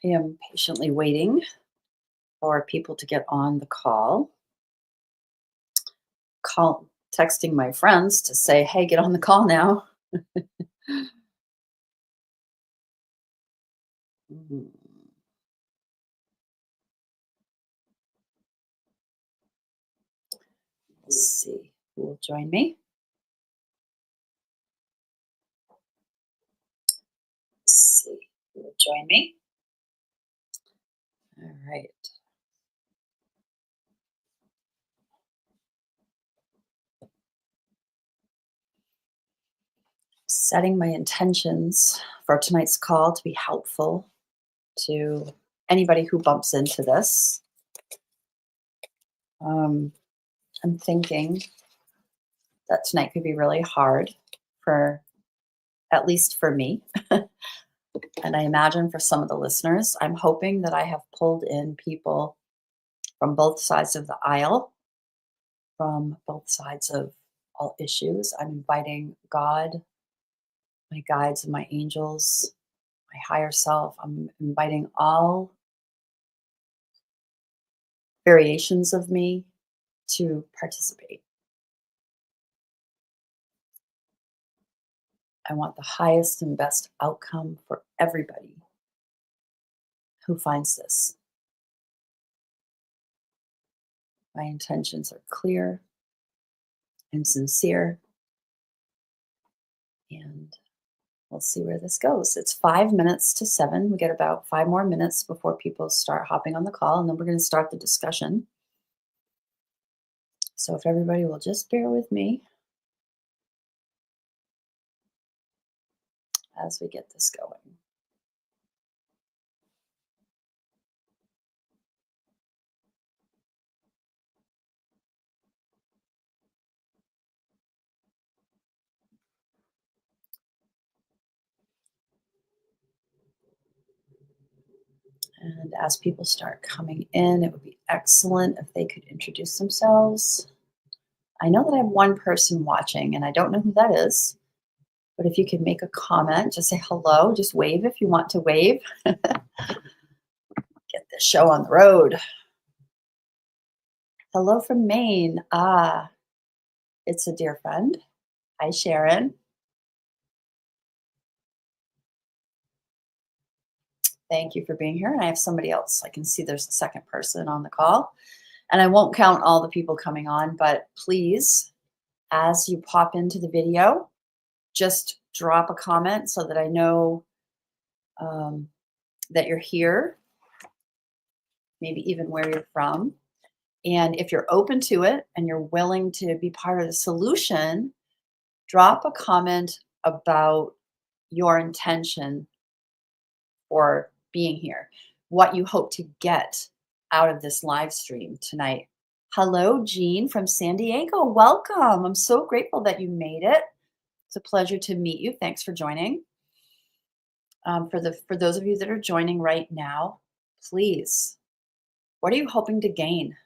I am patiently waiting for people to get on the call. Texting my friends to say, "Hey, get on the call now." Mhm. Let's see who will join me. Let's see who will join me. All right. Setting my intentions for tonight's call to be helpful to anybody who bumps into this. Um, I'm thinking that tonight could be really hard for, at least for me. And I imagine for some of the listeners, I'm hoping that I have pulled in people from both sides of the aisle, from both sides of all issues. I'm inviting God, my guides, and my angels, my higher self. I'm inviting all variations of me to participate. I want the highest and best outcome for everybody who finds this. My intentions are clear and sincere, and we'll see where this goes. It's 5 minutes to 7. We get about 5 more minutes before people start hopping on the call, and then we're going to start the discussion. So if everybody will just bear with me as we get this going. And as people start coming in, it would be excellent if they could introduce themselves. I know that I have one person watching, and I don't know who that is. But if you could make a comment, just say hello, just wave if you want to wave. Get this show on the road. Hello from Maine. Ah, it's a dear friend. Hi, Sharon. Thank you for being here. And I have somebody else. I can see there's a second person on the call. And I won't count all the people coming on, but please, as you pop into the video, just drop a comment so that I know that you're here, maybe even where you're from. And if you're open to it and you're willing to be part of the solution, drop a comment about your intention for being here, what you hope to get out of this live stream tonight. Hello, Jean from San Diego. Welcome. I'm so grateful that you made it. It's a pleasure to meet you. Thanks for joining. For those of you that are joining right now, please, what are you hoping to gain?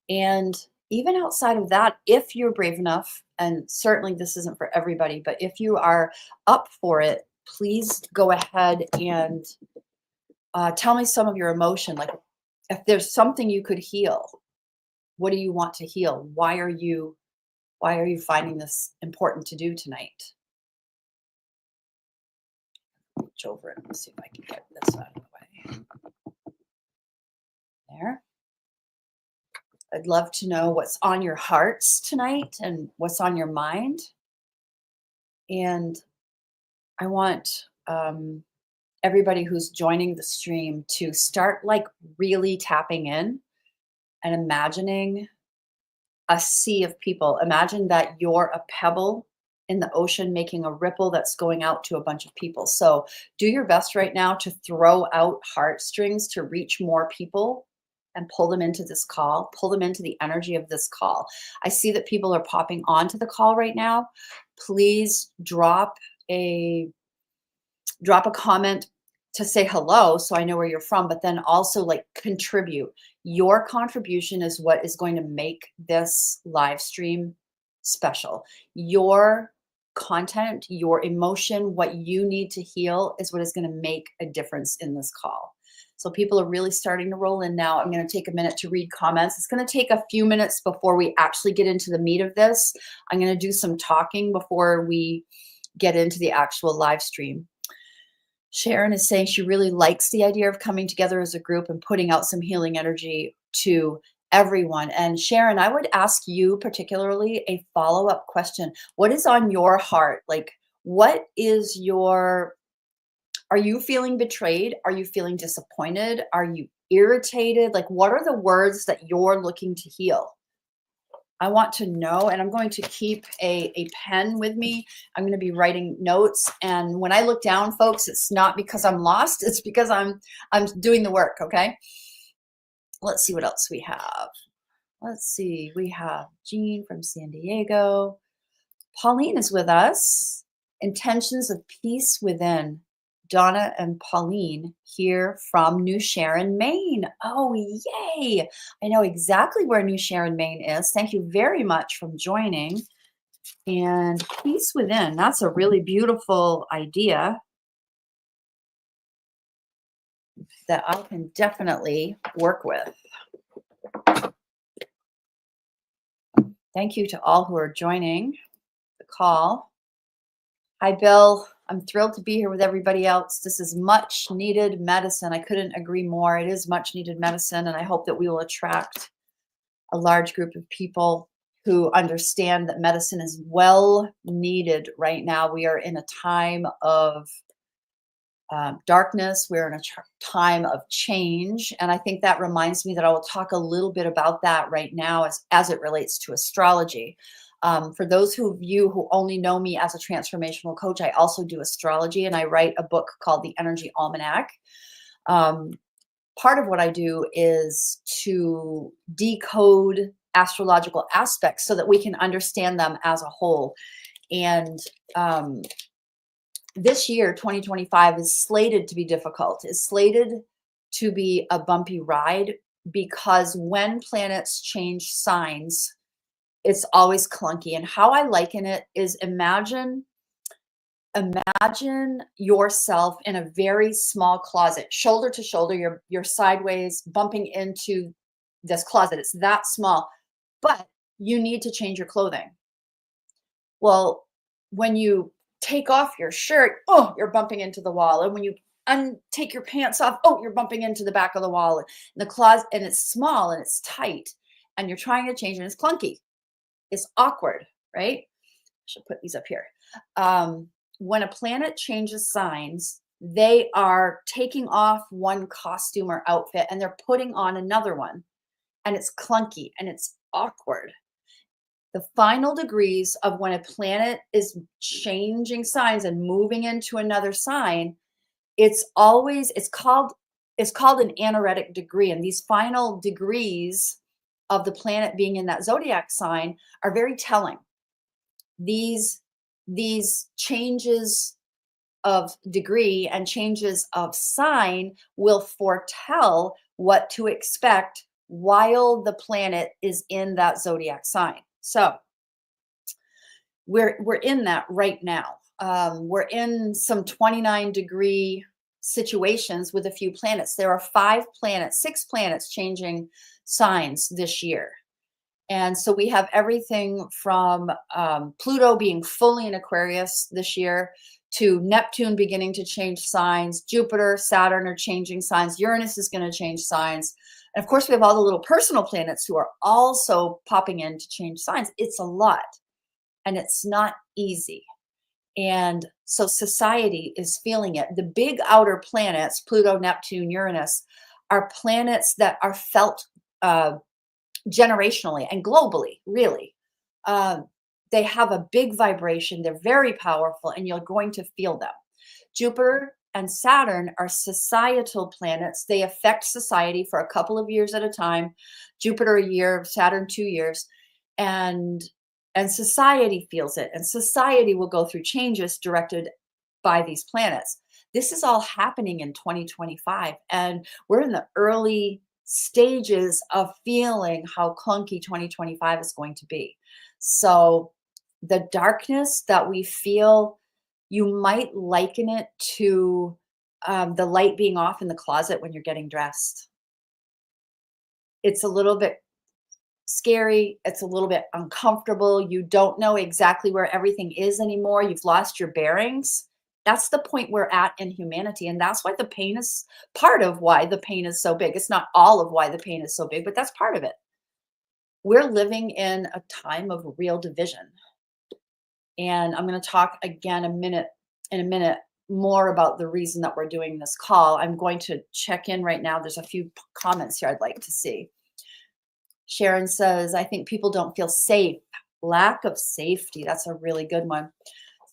And even outside of that, if you're brave enough, and certainly this isn't for everybody, but if you are up for it, please go ahead and tell me some of your emotion. Like, if there's something you could heal, what do you want to heal? Why are you finding this important to do tonight? Reach over it. Let's see if I can get this out of the way. There. I'd love to know what's on your hearts tonight and what's on your mind. And I want everybody who's joining the stream to start like really tapping in and imagining a sea of people. Imagine that you're a pebble in the ocean making a ripple that's going out to a bunch of people. So do your best right now to throw out heartstrings to reach more people and pull them into this call, pull them into the energy of this call. I see that people are popping onto the call right now. Please drop a comment to say hello so I know where you're from, but then also like contribute. Your contribution is what is going to make this live stream special. Your content, your emotion, what you need to heal is what is going to make a difference in this call. So people are really starting to roll in now. I'm going to take a minute to read comments. It's going to take a few minutes before we actually get into the meat of this. I'm going to do some talking before we get into the actual live stream. Sharon is saying she really likes the idea of coming together as a group and putting out some healing energy to everyone. And Sharon, I would ask you particularly a follow-up question. What is on your heart? Like, are you feeling betrayed? Are you feeling disappointed? Are you irritated? Like, what are the words that you're looking to heal? I want to know, and I'm going to keep a pen with me. I'm going to be writing notes. And when I look down, folks, it's not because I'm lost. It's because I'm doing the work, okay? Let's see what else we have. Let's see. We have Jean from San Diego. Pauline is with us. Intentions of peace within. Donna and Pauline here from New Sharon, Maine. Oh, yay. I know exactly where New Sharon, Maine is. Thank you very much for joining. And peace within, that's a really beautiful idea that I can definitely work with. Thank you to all who are joining the call. Hi, Bill. I'm thrilled to be here with everybody else. This is much needed medicine. I couldn't agree more. It is much needed medicine, and I hope that we will attract a large group of people who understand that medicine is well needed right now. We are in a time of darkness. We're in a time of change. And I think that reminds me that I will talk a little bit about that right now as it relates to astrology. For those of you who only know me as a transformational coach, I also do astrology, and I write a book called The Energy Almanac. Part of what I do is to decode astrological aspects so that we can understand them as a whole. And this year, 2025, is slated to be difficult, is slated to be a bumpy ride, because when planets change signs, it's always clunky. And how I liken it is imagine yourself in a very small closet, shoulder to shoulder, you're sideways bumping into this closet. It's that small, but you need to change your clothing. Well, when you take off your shirt, oh, you're bumping into the wall. And when you take your pants off, oh, you're bumping into the back of the wall. And the closet, and it's small and it's tight, and you're trying to change it, and it's clunky. It's awkward, right? I should put these up here. When a planet changes signs, they are taking off one costume or outfit and they're putting on another one. And it's clunky and it's awkward. The final degrees of when a planet is changing signs and moving into another sign, it's called an anaretic degree. And these final degrees of the planet being in that zodiac sign are very telling. These changes of degree and changes of sign will foretell what to expect while the planet is in that zodiac sign. So we're in that right now. We're in some 29-degree situations with a few planets. There are 6 planets changing signs this year. And so we have everything from Pluto being fully in Aquarius this year to Neptune beginning to change signs. Jupiter, Saturn are changing signs. Uranus is going to change signs. And of course, we have all the little personal planets who are also popping in to change signs. It's a lot, and it's not easy. And so society is feeling it. The big outer planets, Pluto, Neptune, Uranus, are planets that are felt generationally and globally, really. They have a big vibration. They're very powerful, and you're going to feel them. Jupiter and Saturn are societal planets. They affect society for a couple of years at a time. Jupiter a year, Saturn 2 years. And society feels it. And society will go through changes directed by these planets. This is all happening in 2025. And we're in the early stages of feeling how clunky 2025 is going to be. So the darkness that we feel, you might liken it to the light being off in the closet when you're getting dressed. It's a little bit scary. It's a little bit uncomfortable. You don't know exactly where everything is anymore. You've lost your bearings. That's the point we're at in humanity. And that's why the pain is part of why the pain is so big. It's not all of why the pain is so big, but that's part of it. We're living in a time of real division. And I'm going to talk again in a minute more about the reason that we're doing this call. I'm going to check in right now. There's a few comments here I'd like to see. Sharon says, I think people don't feel safe. Lack of safety. That's a really good one.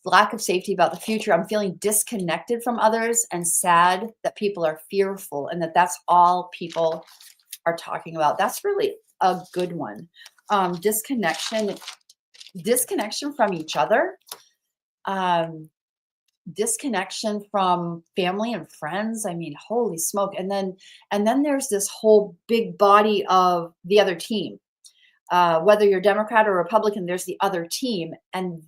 Lack of safety about the future. I'm feeling disconnected from others and sad that people are fearful and that's all people are talking about. That's really a good one. Disconnection from each other. Disconnection from family and friends. I mean, holy smoke. And then there's this whole big body of the other team. Whether you're Democrat or Republican, there's the other team, and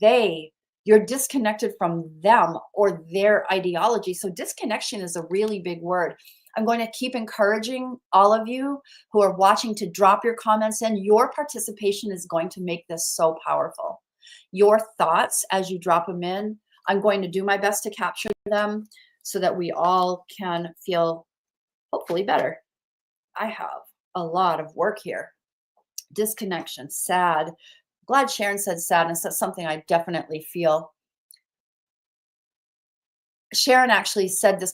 you're disconnected from them or their ideology. So disconnection is a really big word. I'm going to keep encouraging all of you who are watching to drop your comments in. Your participation is going to make this so powerful. Your thoughts as you drop them in, I'm going to do my best to capture them so that we all can feel hopefully better. I have a lot of work here. Disconnection, sad. Glad Sharon said sadness. That's something I definitely feel. Sharon actually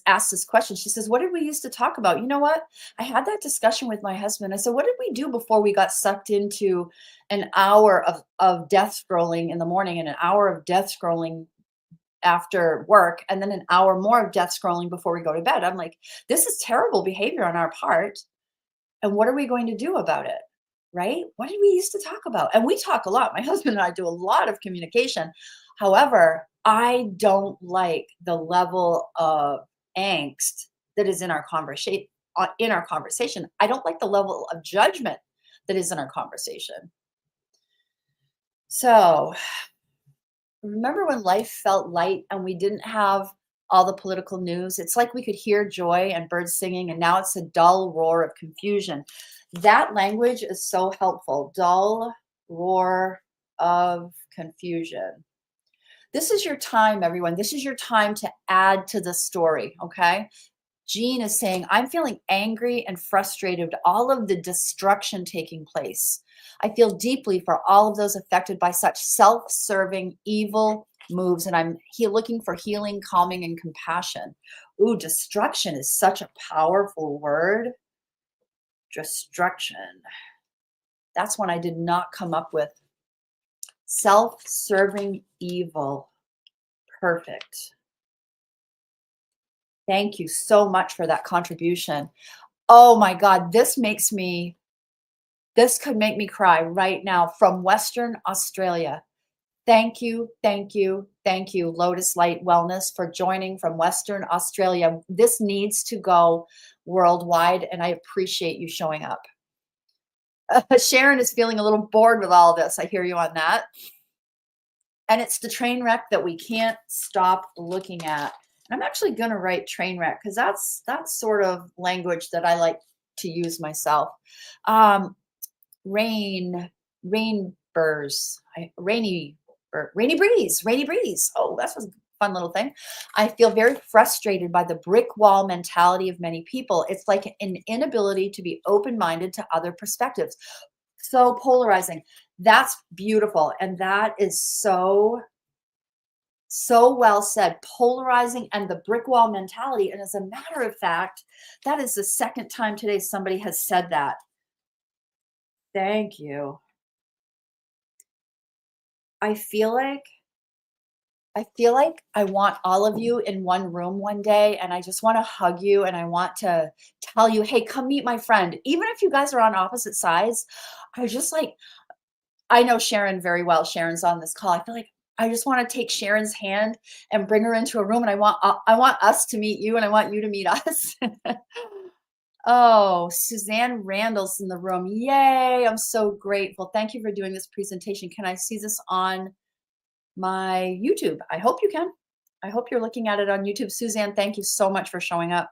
asked this question. She says, what did we used to talk about? You know what? I had that discussion with my husband. I said, what did we do before we got sucked into an hour of death scrolling in the morning and an hour of death scrolling after work, and then an hour more of death scrolling before we go to bed? I'm like, this is terrible behavior on our part. And what are we going to do about it? Right? What did we used to talk about? And we talk a lot. My husband and I do a lot of communication. However, I don't like the level of angst that is in our conversation. I don't like the level of judgment that is in our conversation. So remember when life felt light and we didn't have all the political news? It's like we could hear joy and birds singing, and now it's a dull roar of confusion. That language is so helpful. Dull roar of confusion. This is your time, everyone. This is your time to add to the story, okay? Jean is saying, I'm feeling angry and frustrated with all of the destruction taking place. I feel deeply for all of those affected by such self-serving evil moves, and I'm looking for healing, calming, and compassion. Ooh, destruction is such a powerful word. Destruction. That's one I did not come up with. Self-serving evil. Perfect. Thank you so much for that contribution. Oh my God, this could make me cry right now from Western Australia. Thank you, thank you, thank you, Lotus Light Wellness, for joining from Western Australia. This needs to go worldwide, and I appreciate you showing up. Sharon is feeling a little bored with all this. I hear you on that. And it's the train wreck that we can't stop looking at. And I'm actually going to write train wreck because that's sort of language that I like to use myself. Um, rain, rain burrs, rainy breeze, rainy breeze. Oh, that's a fun little thing. I feel very frustrated by the brick wall mentality of many people. It's like an inability to be open-minded to other perspectives. So polarizing. That's beautiful. And that is so well said. Polarizing and the brick wall mentality. And as a matter of fact, that is the second time today somebody has said that. Thank you. I feel like I want all of you in one room one day, and I just want to hug you, and I want to tell you, hey, come meet my friend. Even if you guys are on opposite sides, I just like, I know Sharon very well. Sharon's on this call. I feel like I just want to take Sharon's hand and bring her into a room, and I want us to meet you, and I want you to meet us. Oh, Suzanne Randall's in the room. Yay, I'm so grateful. Thank you for doing this presentation. Can I see this on my YouTube? I hope you can. I hope you're looking at it on YouTube. Suzanne, thank you so much for showing up.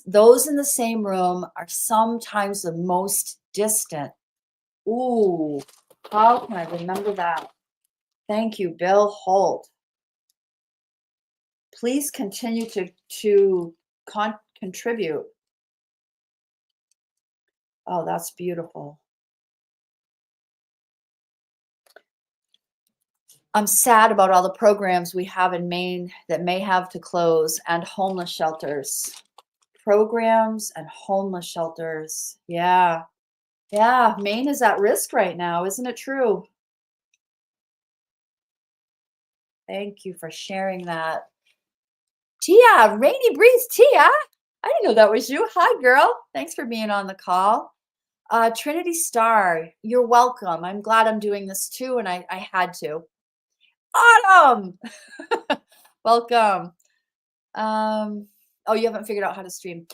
Those in the same room are sometimes the most distant. Ooh, how can I remember that? Thank you, Bill Holt. Please continue to contribute. Oh, that's beautiful. I'm sad about all the programs we have in Maine that may have to close, and homeless shelters. Programs and homeless shelters. Yeah. Yeah. Maine is at risk right now. Isn't it true? Thank you for sharing that. Tia, Rainy Breeze, Tia. I didn't know that was you. Hi, girl. Thanks for being on the call. Trinity Star, you're welcome. I'm glad I'm doing this too, and I had to. Autumn, welcome. Oh, you haven't figured out how to stream.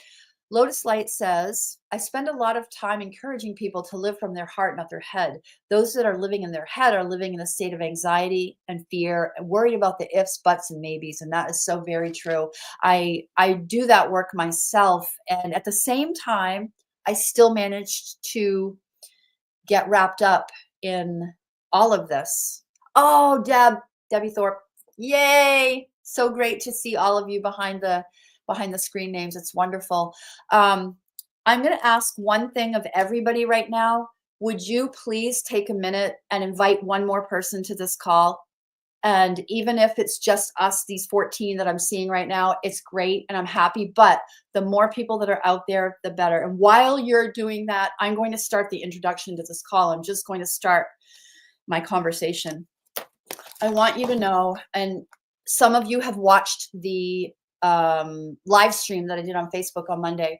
Lotus Light says, I spend a lot of time encouraging people to live from their heart, not their head. Those that are living in their head are living in a state of anxiety and fear and worried about the ifs, buts, and maybes. And that is so very true. I do that work myself. And at the same time, I still managed to get wrapped up in all of this. Oh, Debbie Thorpe. Yay. So great to see all of you behind the screen names. It's wonderful. I'm going to ask one thing of everybody right now. Would you please take a minute and invite one more person to this call? And even if it's just us, these 14 that I'm seeing right now, it's great and I'm happy. But the more people that are out there, the better. And while you're doing that, I'm going to start the introduction to this call. I'm just going to start my conversation. I want you to know, and some of you have watched the live stream that I did on Facebook on Monday.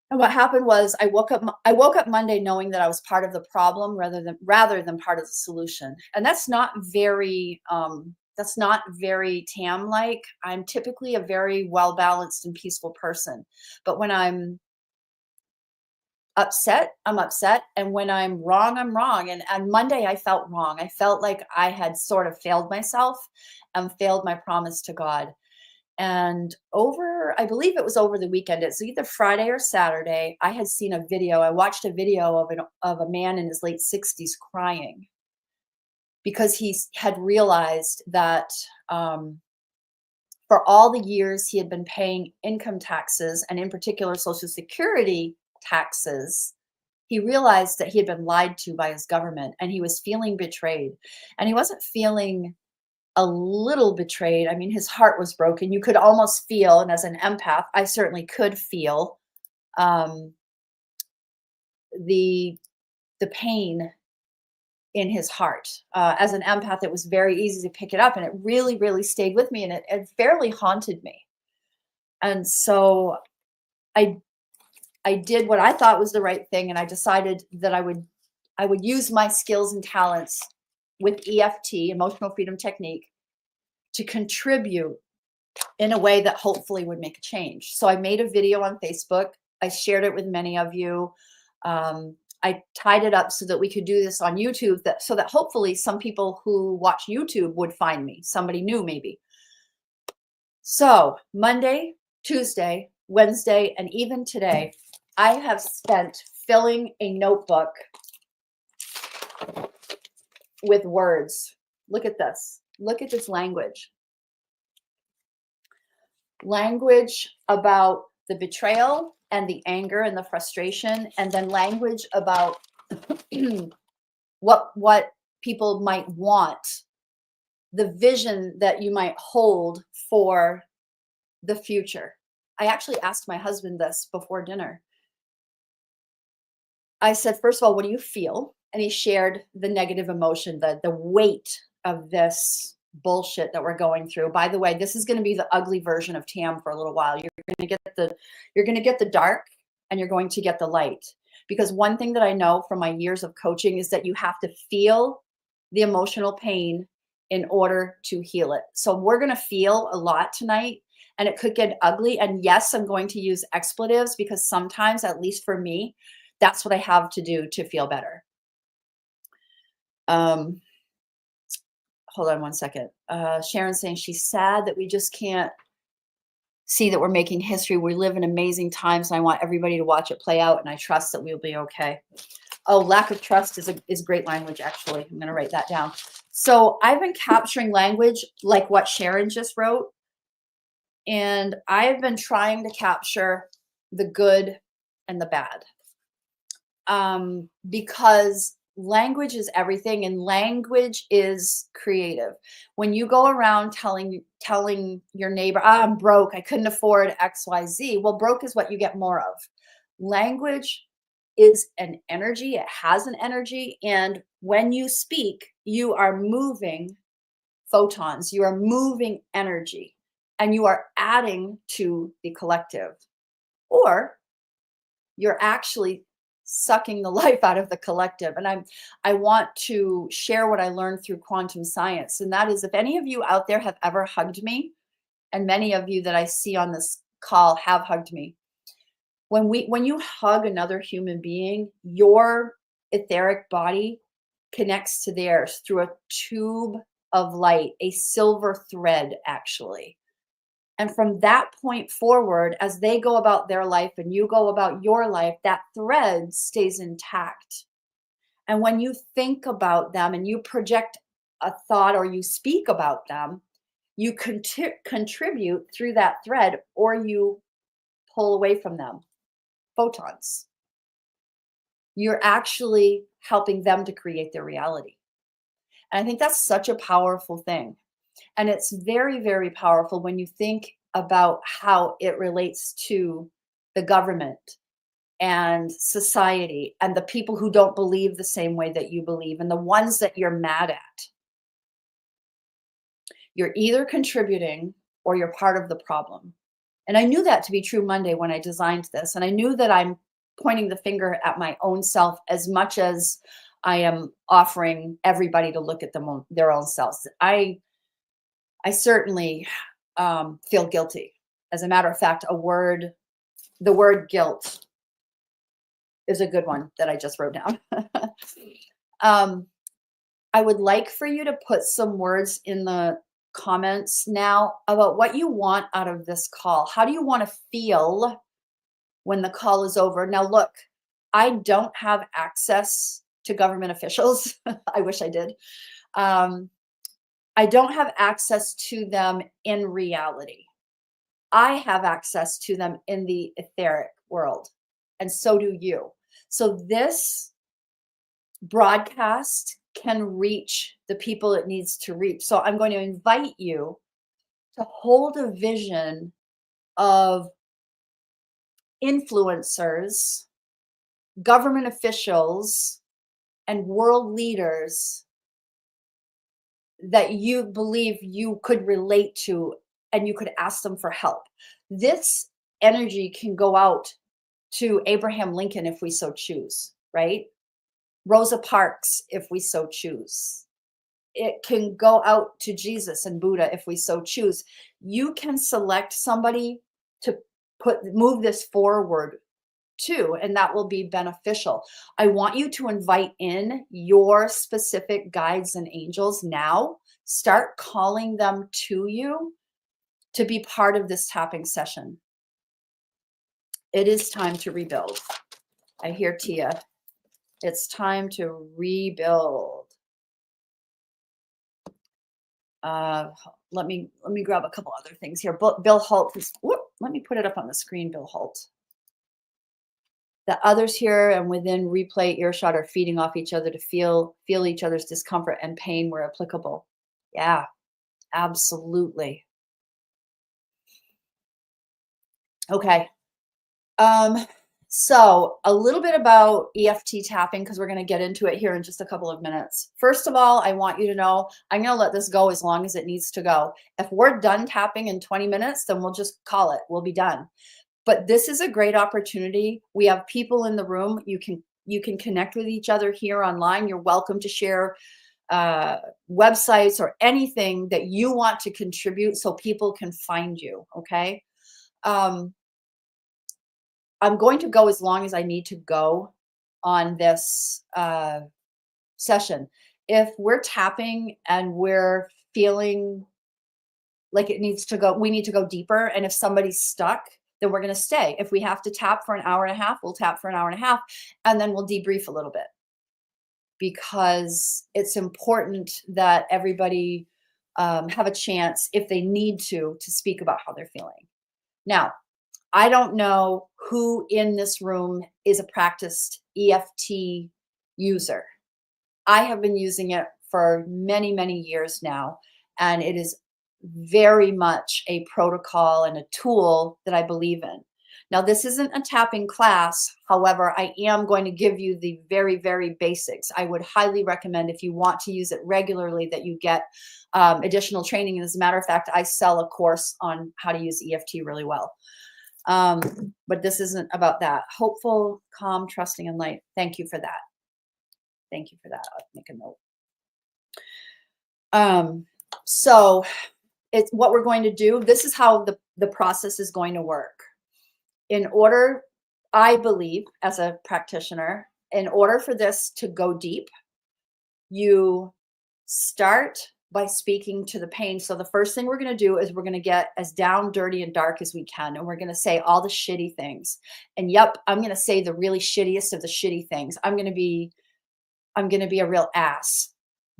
And what happened was I woke up Monday knowing that I was part of the problem rather than part of the solution. And that's not very Tam like. I'm typically a very well balanced and peaceful person. But when I'm upset, I'm upset. And when I'm wrong, I'm wrong. And on Monday, I felt wrong. I felt like I had sort of failed myself and failed my promise to God. And I believe it was over the weekend, it's either Friday or Saturday, I had seen a video. I watched a video of a man in his late 60s crying because he had realized that for all the years he had been paying income taxes, and in particular Social Security taxes, he realized that he had been lied to by his government, and he was feeling betrayed. And he wasn't feeling a little betrayed. I mean, his heart was broken. You could almost feel, and as an empath, I certainly could feel the pain in his heart. As an empath, it was very easy to pick it up, and it really, really stayed with me, and it fairly haunted me. And so I did what I thought was the right thing, and I decided that I would I would use my skills and talents with EFT, emotional freedom technique, to contribute in a way that hopefully would make a change. So I made a video on Facebook. I shared it with many of you. I tied it up so that we could do this on YouTube, so that hopefully some people who watch YouTube would find me, somebody new maybe. So Monday, Tuesday, Wednesday, and even today, I have spent filling a notebook with words. Look at this. Look at this language. Language about the betrayal and the anger and the frustration, and then language about what people might want, the vision that you might hold for the future. I actually asked my husband this before dinner. I said, first of all, what do you feel? And he shared the negative emotion, the weight of this bullshit that we're going through. By the way, this is going to be the ugly version of Tam for a little while. You're going to get the dark, and you're going to get the light. Because one thing that I know from my years of coaching is that you have to feel the emotional pain in order to heal it. So we're going to feel a lot tonight, and it could get ugly. And yes, I'm going to use expletives, because sometimes, at least for me, that's what I have to do to feel better. Hold on one second. Sharon's saying she's sad that we just can't see that we're making history. We live in amazing times, and I want everybody to watch it play out, and I trust that we'll be okay. Oh, lack of trust is great language, actually. I'm going to write that down. So I've been capturing language like what Sharon just wrote, and I've been trying to capture the good and the bad. Because language is everything, and language is creative. When you go around telling your neighbor, I'm broke, I couldn't afford XYZ. Well, broke is what you get more of. Language is an energy. It has an energy. And when you speak, you are moving photons, you are moving energy, and you are adding to the collective. Or you're actually sucking the life out of the collective. And I want to share what I learned through quantum science. And that is, if any of you out there have ever hugged me, and many of you that I see on this call have hugged me, when you hug another human being, your etheric body connects to theirs through a tube of light, a silver thread, actually. And from that point forward, as they go about their life and you go about your life, that thread stays intact. And when you think about them and you project a thought or you speak about them, you contribute through that thread, or you pull away from them. Photons. You're actually helping them to create their reality. And I think that's such a powerful thing. And it's very, very powerful when you think about how it relates to the government and society and the people who don't believe the same way that you believe, and the ones that you're mad at. You're either contributing or you're part of the problem. And I knew that to be true Monday when I designed this. And I knew that I'm pointing the finger at my own self as much as I am offering everybody to look at their own selves. I certainly feel guilty. As a matter of fact, the word guilt is a good one that I just wrote down. I would like for you to put some words in the comments now about what you want out of this call. How do you want to feel when the call is over? Now, look, I don't have access to government officials. I wish I did. I don't have access to them in reality. I have access to them in the etheric world, and so do you. So this broadcast can reach the people it needs to reach. So I'm going to invite you to hold a vision of influencers, government officials, and world leaders that you believe you could relate to, and you could ask them for help. This energy can go out to Abraham Lincoln if we so choose, right? Rosa Parks if we so choose. It can go out to Jesus and Buddha if we so choose. You can select somebody to move this forward to, and that will be beneficial. I want you to invite in your specific guides and angels now. Start calling them to you to be part of this tapping session. It is time to rebuild. I hear Tia. It's time to rebuild. Let me grab a couple other things here. Bill Holt is, let me put it up on the screen, Bill Holt. The others here and within replay earshot are feeding off each other to feel each other's discomfort and pain where applicable. Yeah, absolutely. Okay. So a little bit about EFT tapping, because we're going to get into it here in just a couple of minutes. First of all, I want you to know I'm going to let this go as long as it needs to go. If we're done tapping in 20 minutes, then we'll just call it. We'll be done. But this is a great opportunity. We have people in the room. You can connect with each other here online. You're welcome to share websites or anything that you want to contribute so people can find you. Okay. I'm going to go as long as I need to go on this session. If we're tapping and we're feeling like it needs to go, we need to go deeper. And if somebody's stuck, then we're going to stay. If we have to tap for an hour and a half, we'll tap for an hour and a half, and then we'll debrief a little bit, because it's important that everybody have a chance, if they need to speak about how they're feeling. Now, I don't know who in this room is a practiced EFT user. I have been using it for many, many years now, and it is very much a protocol and a tool that I believe in. Now, this isn't a tapping class. However, I am going to give you the very, very basics. I would highly recommend, if you want to use it regularly, that you get additional training. And as a matter of fact, I sell a course on how to use EFT really well. But this isn't about that. Hopeful, calm, trusting, and light. Thank you for that. Thank you for that. I'll make a note. So it's what we're going to do. This is how the process is going to work. In order, I believe, as a practitioner, in order for this to go deep, you start by speaking to the pain. So the first thing we're going to do is we're going to get as down, dirty, and dark as we can. And we're going to say all the shitty things. And yep, I'm going to say the really shittiest of the shitty things. I'm going to be a real ass,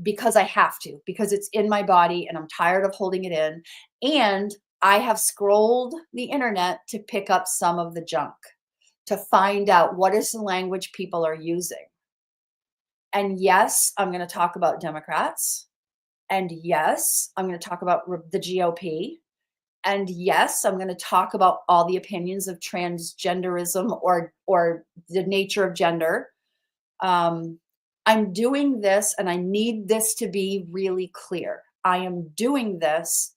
because I have to, because it's in my body and I'm tired of holding it in. And I have scrolled the internet to pick up some of the junk, to find out what is the language people are using. And yes, I'm going to talk about Democrats. And yes, I'm going to talk about the GOP. And yes, I'm going to talk about all the opinions of transgenderism or the nature of gender. I'm doing this, and I need this to be really clear. I am doing this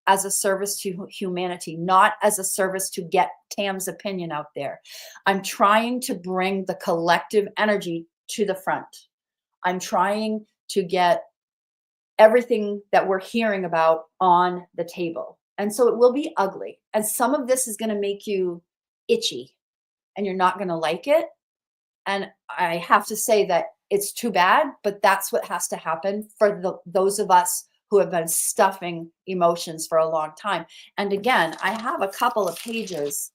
as a service to humanity, not as a service to get Tam's opinion out there. I'm trying to bring the collective energy to the front. I'm trying to get everything that we're hearing about on the table. And so it will be ugly. And some of this is going to make you itchy, and you're not going to like it. And I have to say that it's too bad, but that's what has to happen for those of us who have been stuffing emotions for a long time. And again, I have a couple of pages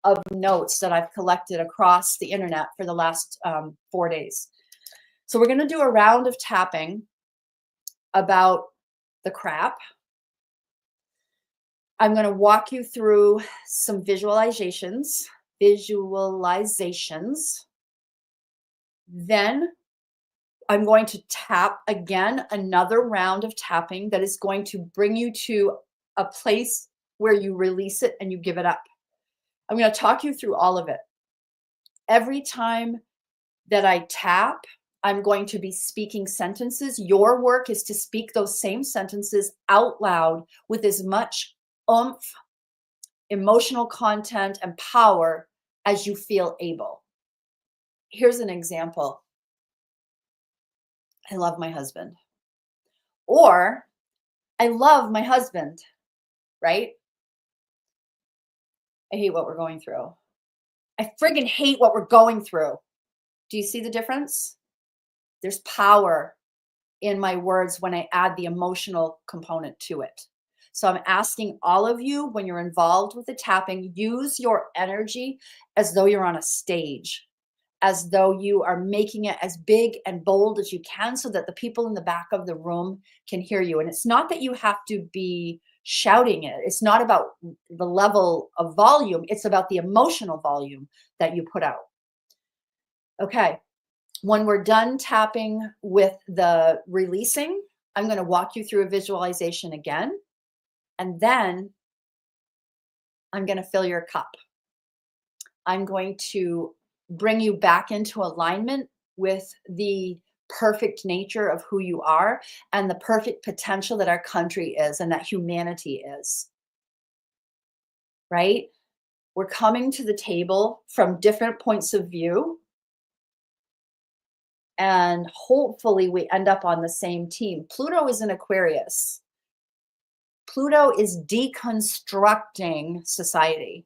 of notes that I've collected across the internet for the last 4 days. So we're going to do a round of tapping about the crap. I'm going to walk you through some visualizations. Then I'm going to tap again, another round of tapping that is going to bring you to a place where you release it and you give it up. I'm going to talk you through all of it. Every time that I tap, I'm going to be speaking sentences. Your work is to speak those same sentences out loud with as much oomph, emotional content, and power as you feel able. Here's an example. I love my husband. Or I love my husband, right? I hate what we're going through. I friggin' hate what we're going through. Do you see the difference? There's power in my words when I add the emotional component to it. So I'm asking all of you, when you're involved with the tapping, use your energy as though you're on a stage, as though you are making it as big and bold as you can so that the people in the back of the room can hear you. And it's not that you have to be shouting it. It's not about the level of volume. It's about the emotional volume that you put out. Okay. When we're done tapping with the releasing, I'm going to walk you through a visualization again. And then I'm going to fill your cup. I'm going to bring you back into alignment with the perfect nature of who you are and the perfect potential that our country is and that humanity is. Right? We're coming to the table from different points of view. And hopefully we end up on the same team. Pluto is in Aquarius. Pluto is deconstructing society,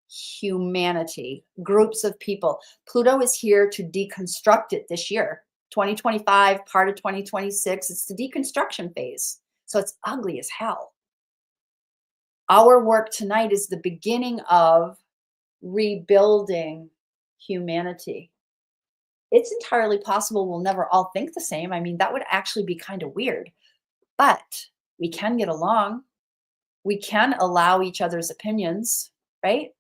humanity, groups of people. Pluto is here to deconstruct it this year, 2025, part of 2026. It's the deconstruction phase. So it's ugly as hell. Our work tonight is the beginning of rebuilding humanity. It's entirely possible we'll never all think the same. I mean, that would actually be kind of weird, but we can get along. We can allow each other's opinions, right?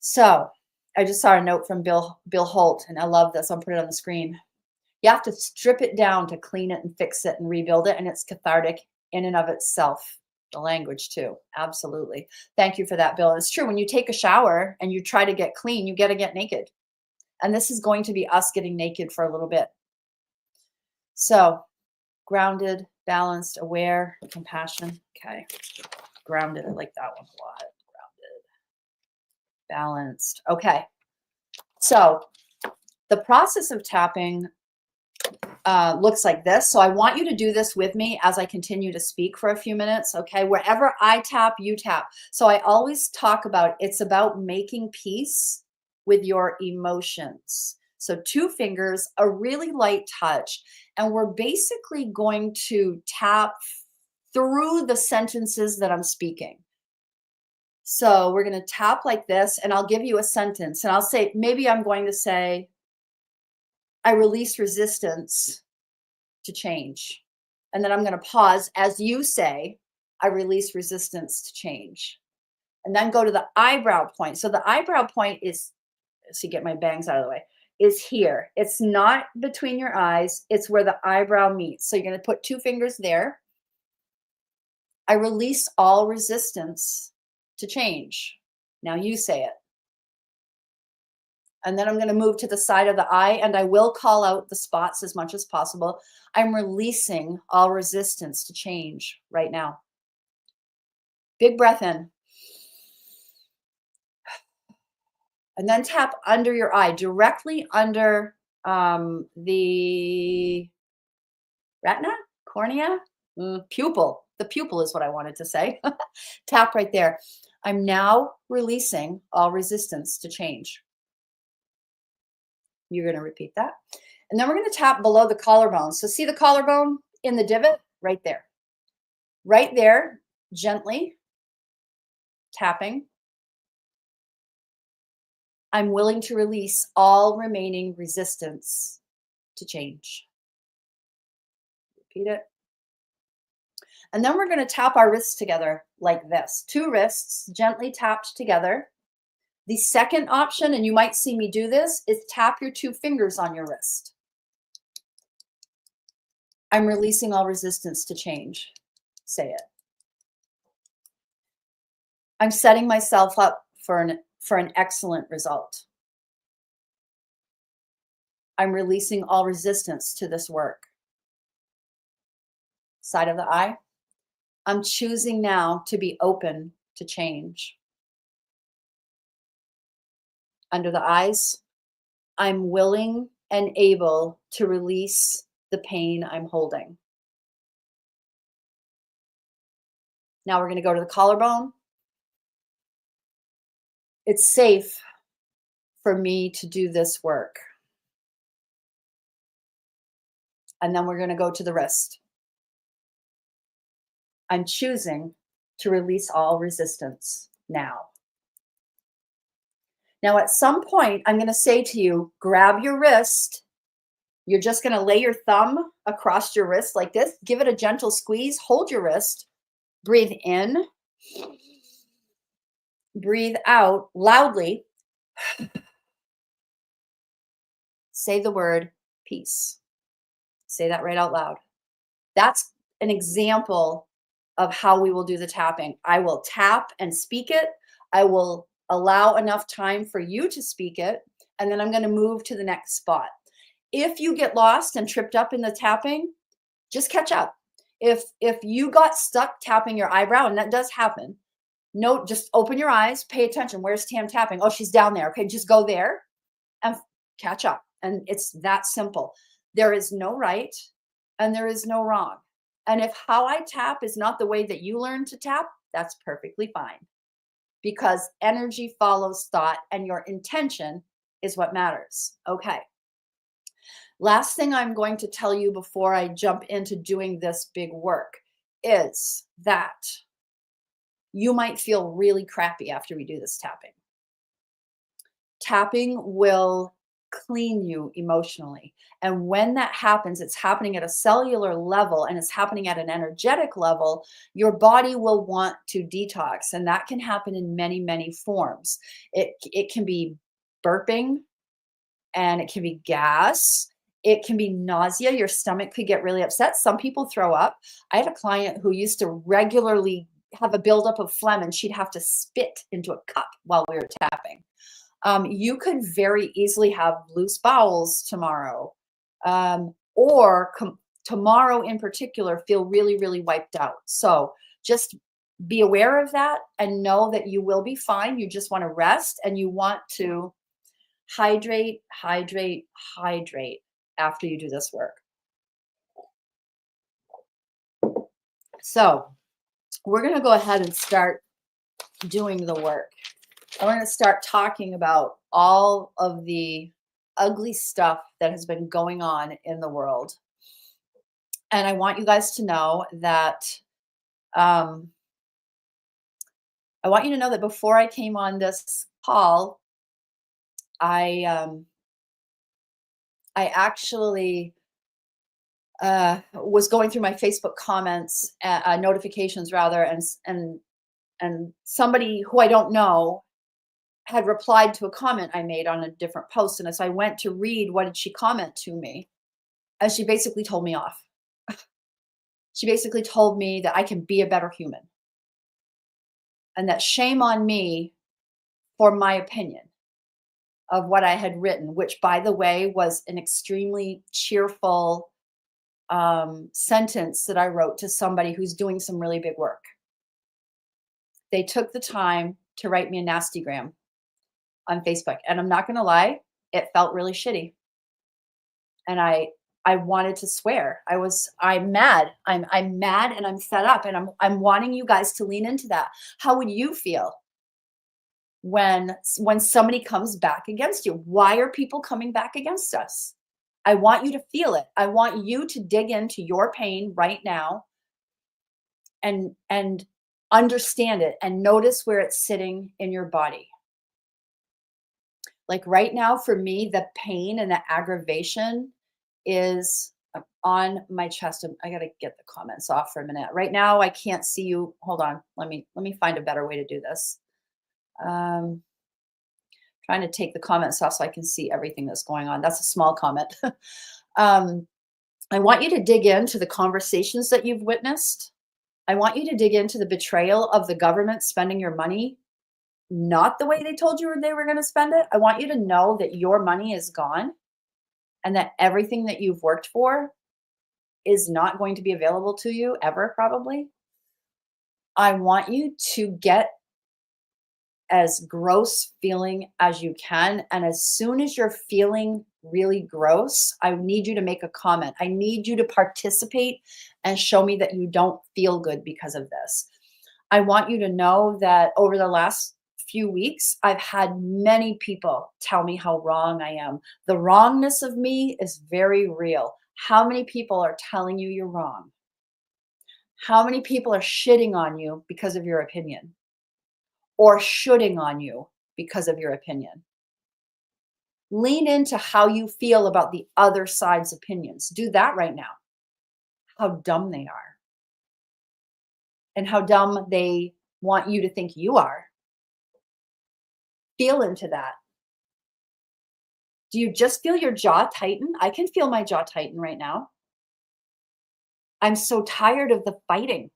So I just saw a note from Bill Holt, and I love this. I'll put it on the screen. You have to strip it down to clean it and fix it and rebuild it, and it's cathartic in and of itself. The language too, absolutely. Thank you for that, Bill. It's true. When you take a shower and you try to get clean, you got to get naked. And this is going to be us getting naked for a little bit. So grounded, balanced, aware, compassion. Okay. Grounded. I like that one a lot. Grounded, balanced. Okay. So the process of tapping looks like this. So I want you to do this with me as I continue to speak for a few minutes. Okay. Wherever I tap, you tap. So I always talk about it's about making peace with your emotions. So 2 fingers, a really light touch, and we're basically going to tap through the sentences that I'm speaking. So we're going to tap like this, and I'll give you a sentence, and I'll say, maybe I'm going to say, I release resistance to change. And then I'm going to pause as you say, I release resistance to change. And then go to the eyebrow point. So the eyebrow point is, so you get my bangs out of the way, is here. It's not between your eyes. It's where the eyebrow meets. So you're going to put 2 fingers there. I release all resistance to change. Now you say it. And then I'm going to move to the side of the eye, and I will call out the spots as much as possible. I'm releasing all resistance to change right now. Big breath in. And then tap under your eye, directly under the retina, cornea, pupil. The pupil is what I wanted to say. Tap right there. I'm now releasing all resistance to change. You're going to repeat that. And then we're going to tap below the collarbone. So see the collarbone in the divot? Right there. Right there, gently tapping. I'm willing to release all remaining resistance to change. Repeat it. And then we're going to tap our wrists together like this. 2 wrists gently tapped together. The second option, and you might see me do this, is tap your 2 fingers on your wrist. I'm releasing all resistance to change. Say it. I'm setting myself up for an excellent result. I'm releasing all resistance to this work. Side of the eye. I'm choosing now to be open to change. Under the eyes, I'm willing and able to release the pain I'm holding. Now we're going to go to the collarbone. It's safe for me to do this work. And then we're going to go to the wrist. I'm choosing to release all resistance now. Now, at some point, I'm going to say to you, grab your wrist. You're just going to lay your thumb across your wrist like this. Give it a gentle squeeze. Hold your wrist. Breathe in. Breathe out loudly. Say the word peace. Say that right out loud. That's an example of how we will do the tapping. I will tap and speak it. I will allow enough time for you to speak it. And then I'm going to move to the next spot. If you get lost and tripped up in the tapping, just catch up. If you got stuck tapping your eyebrow, and that does happen, no, just open your eyes, pay attention. Where's Tam tapping? Oh, she's down there. Okay, just go there and catch up. And it's that simple. There is no right and there is no wrong. And if how I tap is not the way that you learn to tap, that's perfectly fine. Because energy follows thought and your intention is what matters. Okay. Last thing I'm going to tell you before I jump into doing this big work is that you might feel really crappy after we do this tapping. Tapping will clean you emotionally. And when that happens, it's happening at a cellular level and it's happening at an energetic level, your body will want to detox. And that can happen in many, many forms. It can be burping and it can be gas. It can be nausea. Your stomach could get really upset. Some people throw up. I had a client who used to regularly have a buildup of phlegm and she'd have to spit into a cup while we were tapping. You could very easily have loose bowels tomorrow, or tomorrow in particular, feel really, really wiped out. So just be aware of that and know that you will be fine. You just want to rest and you want to hydrate, hydrate, hydrate after you do this work. So we're going to go ahead and start doing the work. I'm going to start talking about all of the ugly stuff that has been going on in the world. And I want you guys to know that I want you to know that before I came on this call, I actually was going through my Facebook comments, notifications rather, and somebody who I don't know had replied to a comment I made on a different post. And as I went to read, what did she comment to me? And she basically told me off. She basically told me that I can be a better human. And that shame on me for my opinion of what I had written, which by the way, was an extremely cheerful sentence that I wrote to somebody who's doing some really big work. They took the time to write me a nastygram on Facebook. And I'm not going to lie, it felt really shitty. And I wanted to swear. I'm mad. I'm mad and I'm fed up and I'm wanting you guys to lean into that. How would you feel when somebody comes back against you? Why are people coming back against us? I want you to feel it. I want you to dig into your pain right now and understand it and notice where it's sitting in your body. Like right now, for me, the pain and the aggravation is on my chest. I got to get the comments off for a minute. Right now, I can't see you. Hold on. Let me find a better way to do this. Trying to take the comments off so I can see everything that's going on. That's a small comment. I want you to dig into the conversations that you've witnessed. I want you to dig into the betrayal of the government spending your money not the way they told you they were going to spend it. I want you to know that your money is gone and that everything that you've worked for is not going to be available to you ever, probably. I want you to get as gross feeling as you can. And as soon as you're feeling really gross, I need you to make a comment. I need you to participate and show me that you don't feel good because of this. I want you to know that over the last few weeks, I've had many people tell me how wrong I am. The wrongness of me is very real. How many people are telling you you're wrong? How many people are shitting on you because of your opinion or shooting on you because of your opinion? Lean into how you feel about the other side's opinions. Do that right now. How dumb they are and how dumb they want you to think you are. Feel into that. Do you just feel your jaw tighten? I can feel my jaw tighten right now. I'm so tired of the fighting.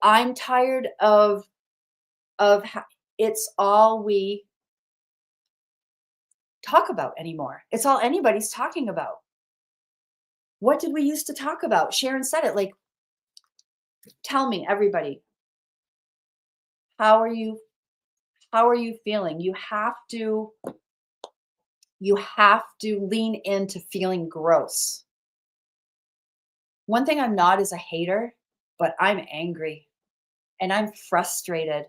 I'm tired of it's all we talk about anymore. It's all anybody's talking about. What did we used to talk about? Sharon said it, like, tell me, everybody, how are you how are you feeling? You have to lean into feeling gross. One thing I'm not is a hater, but I'm angry and I'm frustrated.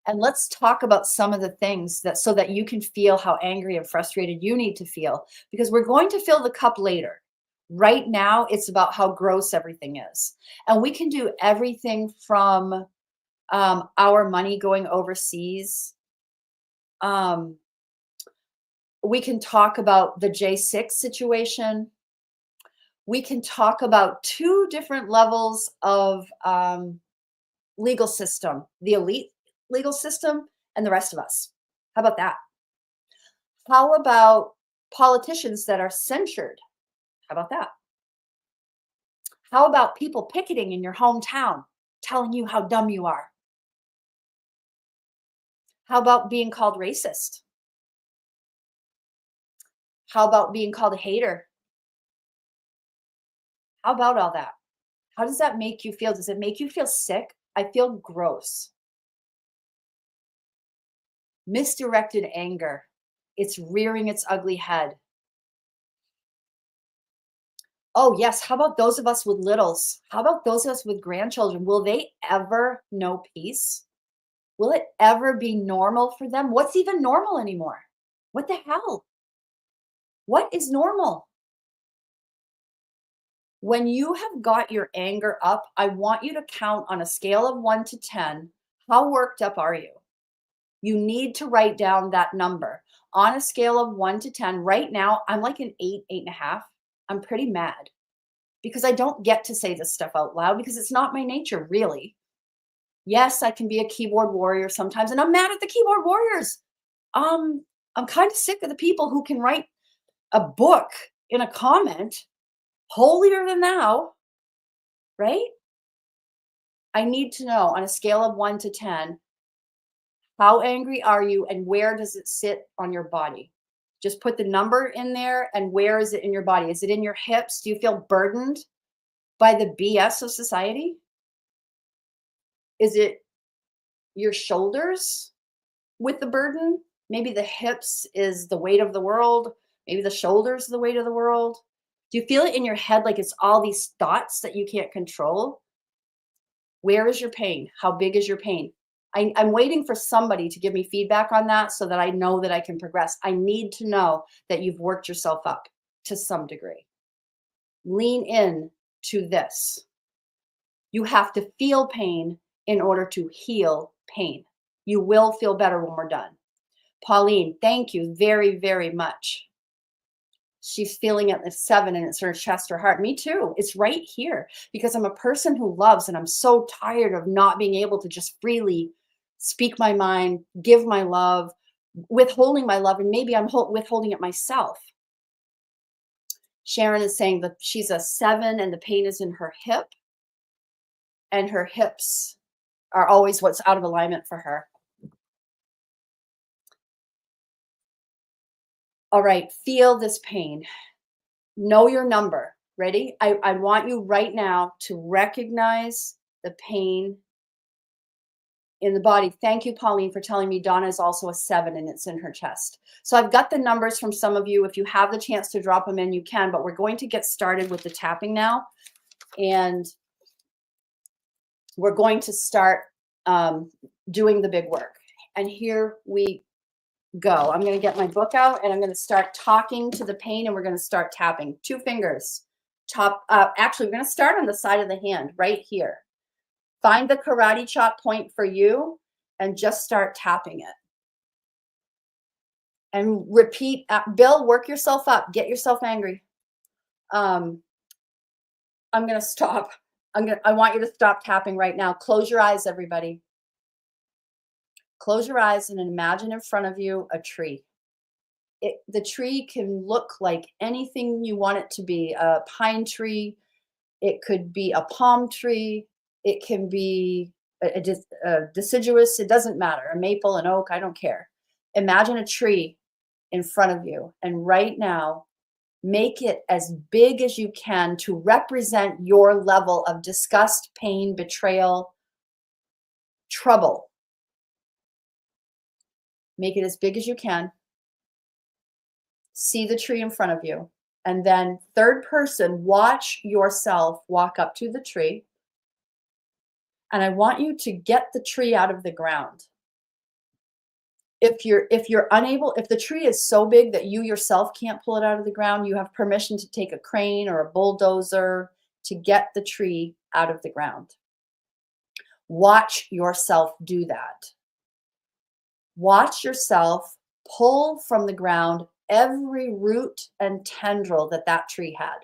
And let's talk about some of the things that so that you can feel how angry and frustrated you need to feel because we're going to fill the cup later. Right now, it's about how gross everything is. And we can do everything from our money going overseas. Um, we can talk about the J6 situation. We can talk about two different levels of legal system, the elite legal system and the rest of us. How about that? How about politicians that are censured? How about that? How about people picketing in your hometown telling you how dumb you are? How about being called racist? How about being called a hater? How about all that? How does that make you feel? Does it make you feel sick? I feel gross. Misdirected anger. It's rearing its ugly head. Oh, yes. How about those of us with littles? How about those of us with grandchildren? Will they ever know peace? Will it ever be normal for them? What's even normal anymore? What the hell? What is normal? When you have got your anger up, I want you to count on a scale of 1 to 10. How worked up are you? You need to write down that number. On a scale of 1 to 10, right now, I'm like an 8, 8.5. I'm pretty mad because I don't get to say this stuff out loud because it's not my nature, really. Yes, I can be a keyboard warrior sometimes, and I'm mad at the keyboard warriors. I'm kind of sick of the people who can write a book in a comment, holier than thou, right? I need to know on a scale of 1 to 10, how angry are you and where does it sit on your body? Just put the number in there and where is it in your body? Is it in your hips? Do you feel burdened by the BS of society? Is it your shoulders with the burden? Maybe the hips is the weight of the world. Maybe the shoulders the weight of the world. Do you feel it in your head like it's all these thoughts that you can't control? Where is your pain? How big is your pain? I'm waiting for somebody to give me feedback on that so that I know that I can progress. I need to know that you've worked yourself up to some degree. Lean in to this. You have to feel pain in order to heal pain. You will feel better when we're done. Pauline, thank you very, very much. She's feeling it at 7 and it's her chest or heart. Me too. It's right here because I'm a person who loves and I'm so tired of not being able to just freely speak my mind, give my love, withholding my love, and maybe I'm withholding it myself. Sharon is saying that she's a 7 and the pain is in her hip, and her hips are always what's out of alignment for her. All right, feel this pain. Know your number. Ready? I want you right now to recognize the pain in the body. Thank you, Pauline, for telling me Donna is also a 7 and it's in her chest. So I've got the numbers from some of you. If you have the chance to drop them in, you can, but we're going to get started with the tapping now. And we're going to start doing the big work. And here we go. I'm going to get my book out and I'm going to start talking to the pain and we're going to start tapping. 2 fingers. Actually, we're going to start on the side of the hand right here. Find the karate chop point for you and just start tapping it. And repeat. Bill, work yourself up. Get yourself angry. I'm going to stop. I want you to stop tapping right now. Close your eyes, everybody. Close your eyes and imagine in front of you a tree. The tree can look like anything you want it to be. A pine tree. It could be a palm tree. It can be a deciduous. It doesn't matter. A maple, an oak. I don't care. Imagine a tree in front of you. And right now, make it as big as you can to represent your level of disgust, pain, betrayal, trouble. Make it as big as you can. See the tree in front of you. And then third person, watch yourself walk up to the tree. And I want you to get the tree out of the ground. If you're unable, if the tree is so big that you yourself can't pull it out of the ground, you have permission to take a crane or a bulldozer to get the tree out of the ground. Watch yourself do that. Watch yourself pull from the ground every root and tendril that tree had.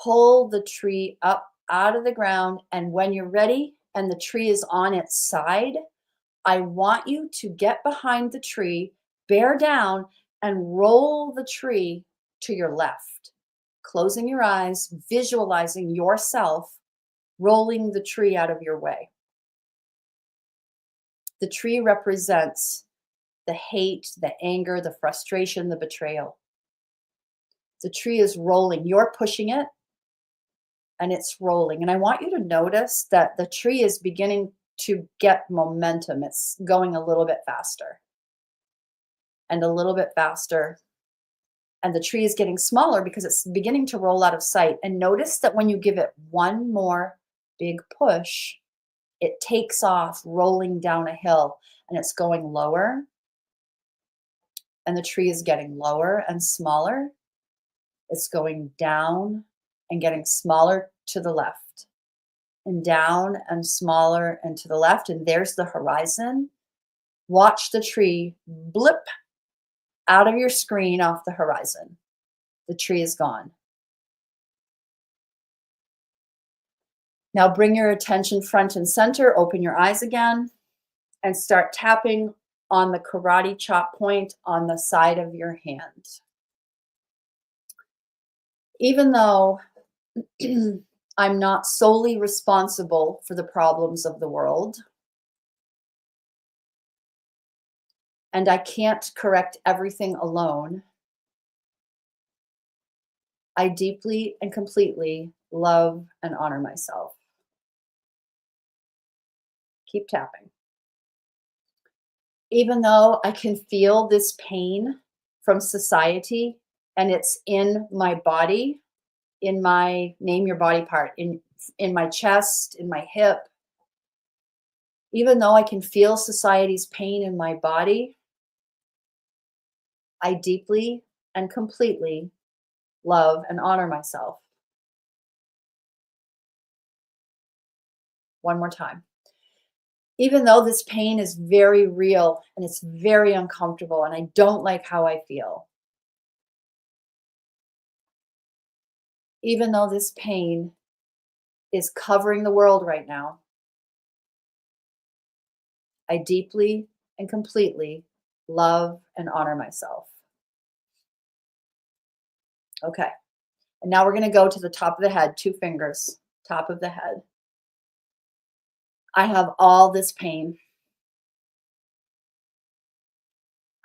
Pull the tree up out of the ground, and when you're ready and the tree is on its side, I want you to get behind the tree, bear down, and roll the tree to your left. Closing your eyes, visualizing yourself rolling the tree out of your way. The tree represents the hate, the anger, the frustration, the betrayal. The tree is rolling. You're pushing it, and it's rolling. And I want you to notice that the tree is beginning to get momentum. It's going a little bit faster and a little bit faster. And the tree is getting smaller because it's beginning to roll out of sight. And notice that when you give it one more big push, it takes off rolling down a hill and it's going lower. And the tree is getting lower and smaller. It's going down and getting smaller to the left and down and smaller and to the left. And there's the horizon. Watch the tree blip out of your screen off the horizon. The tree is gone. Now bring your attention front and center, open your eyes again, and start tapping on the karate chop point on the side of your hand. Even though I'm not solely responsible for the problems of the world, and I can't correct everything alone, I deeply and completely love and honor myself. Keep tapping. Even though I can feel this pain from society and it's in my body, in my, name your body part, in my chest, in my hip, even though I can feel society's pain in my body, I deeply and completely love and honor myself. One more time. Even though this pain is very real and it's very uncomfortable and I don't like how I feel, even though this pain is covering the world right now, I deeply and completely love and honor myself. Okay. And now we're going to go to the top of the head, 2 fingers, top of the head. I have all this pain.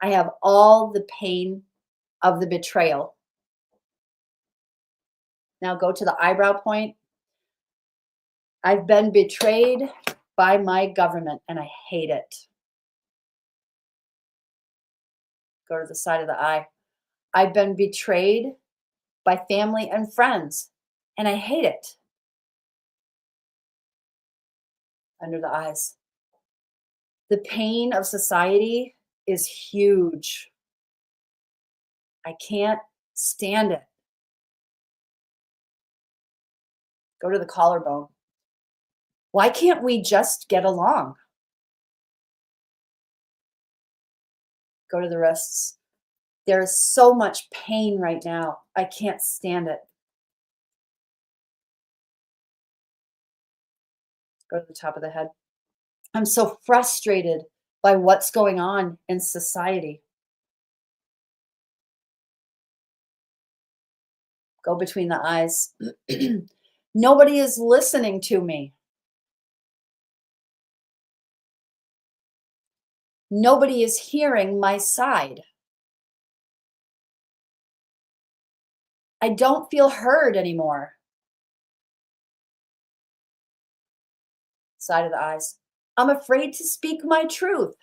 I have all the pain of the betrayal. Now go to the eyebrow point. I've been betrayed by my government and I hate it. Go to the side of the eye. I've been betrayed by family and friends and I hate it. Under the eyes. The pain of society is huge. I can't stand it. Go to the collarbone. Why can't we just get along? Go to the wrists. There is so much pain right now. I can't stand it. Go to the top of the head. I'm so frustrated by what's going on in society. Go between the eyes. Nobody is listening to me. Nobody is hearing my side. I don't feel heard anymore. Side of the eyes. I'm afraid to speak my truth.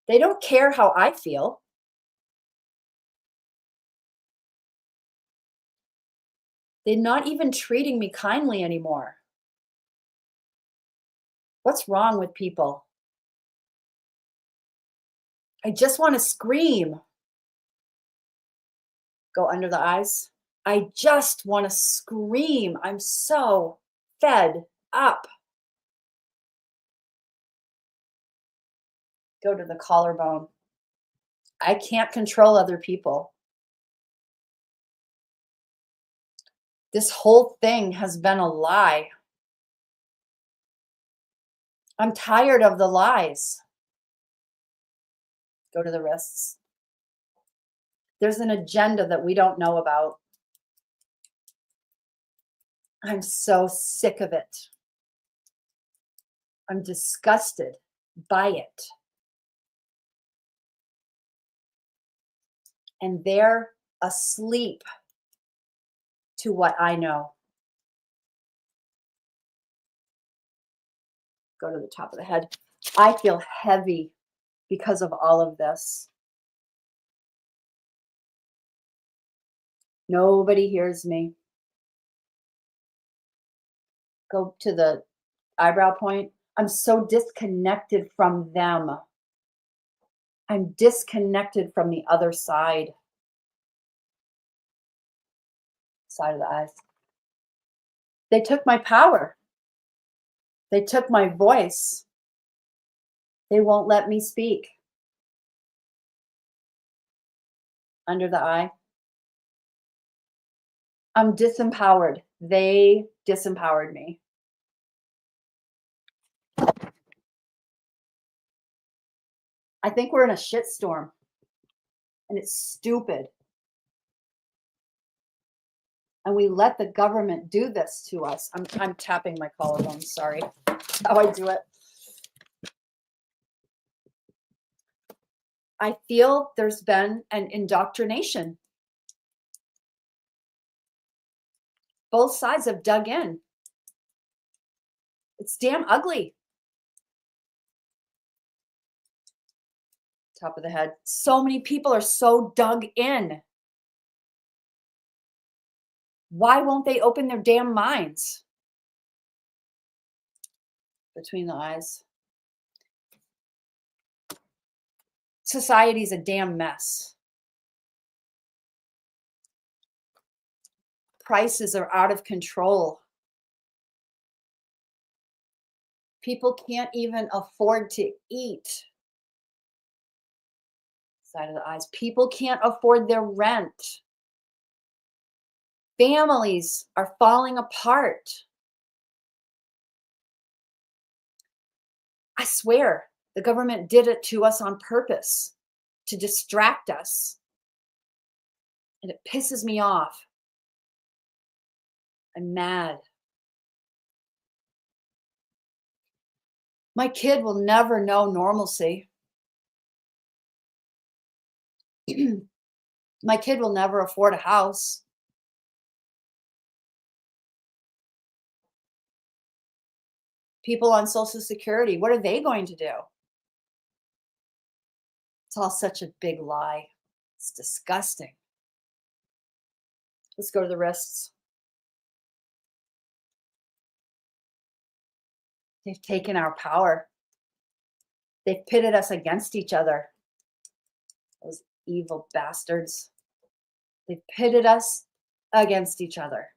They don't care how I feel. They're not even treating me kindly anymore. What's wrong with people? I just want to scream. Go under the eyes. I just want to scream. I'm so fed up. Go to the collarbone. I can't control other people. This whole thing has been a lie. I'm tired of the lies. Go to the wrists. There's an agenda that we don't know about. I'm so sick of it. I'm disgusted by it. And they're asleep to what I know. Go to the top of the head. I feel heavy because of all of this. Nobody hears me. Go to the eyebrow point. I'm so disconnected from them. I'm disconnected from the other side. Side of the eyes. They took my power. They took my voice. They won't let me speak. Under the eye. I'm disempowered. They disempowered me. I think we're in a shitstorm and it's stupid. And we let the government do this to us. I'm tapping my collarbone, sorry. That's how I do it. I feel there's been an indoctrination. Both sides have dug in. It's damn ugly. Top of the head. So many people are so dug in. Why won't they open their damn minds? Between the eyes. Society's a damn mess. Prices are out of control. People can't even afford to eat. Side of the eyes. People can't afford their rent. Families are falling apart. I swear the government did it to us on purpose to distract us. And it pisses me off. I'm mad. My kid will never know normalcy. My kid will never afford a house. People on Social Security, what are they going to do? It's all such a big lie. It's disgusting. Let's go to the wrists. They've taken our power. They've pitted us against each other. Those evil bastards. They've pitted us against each other.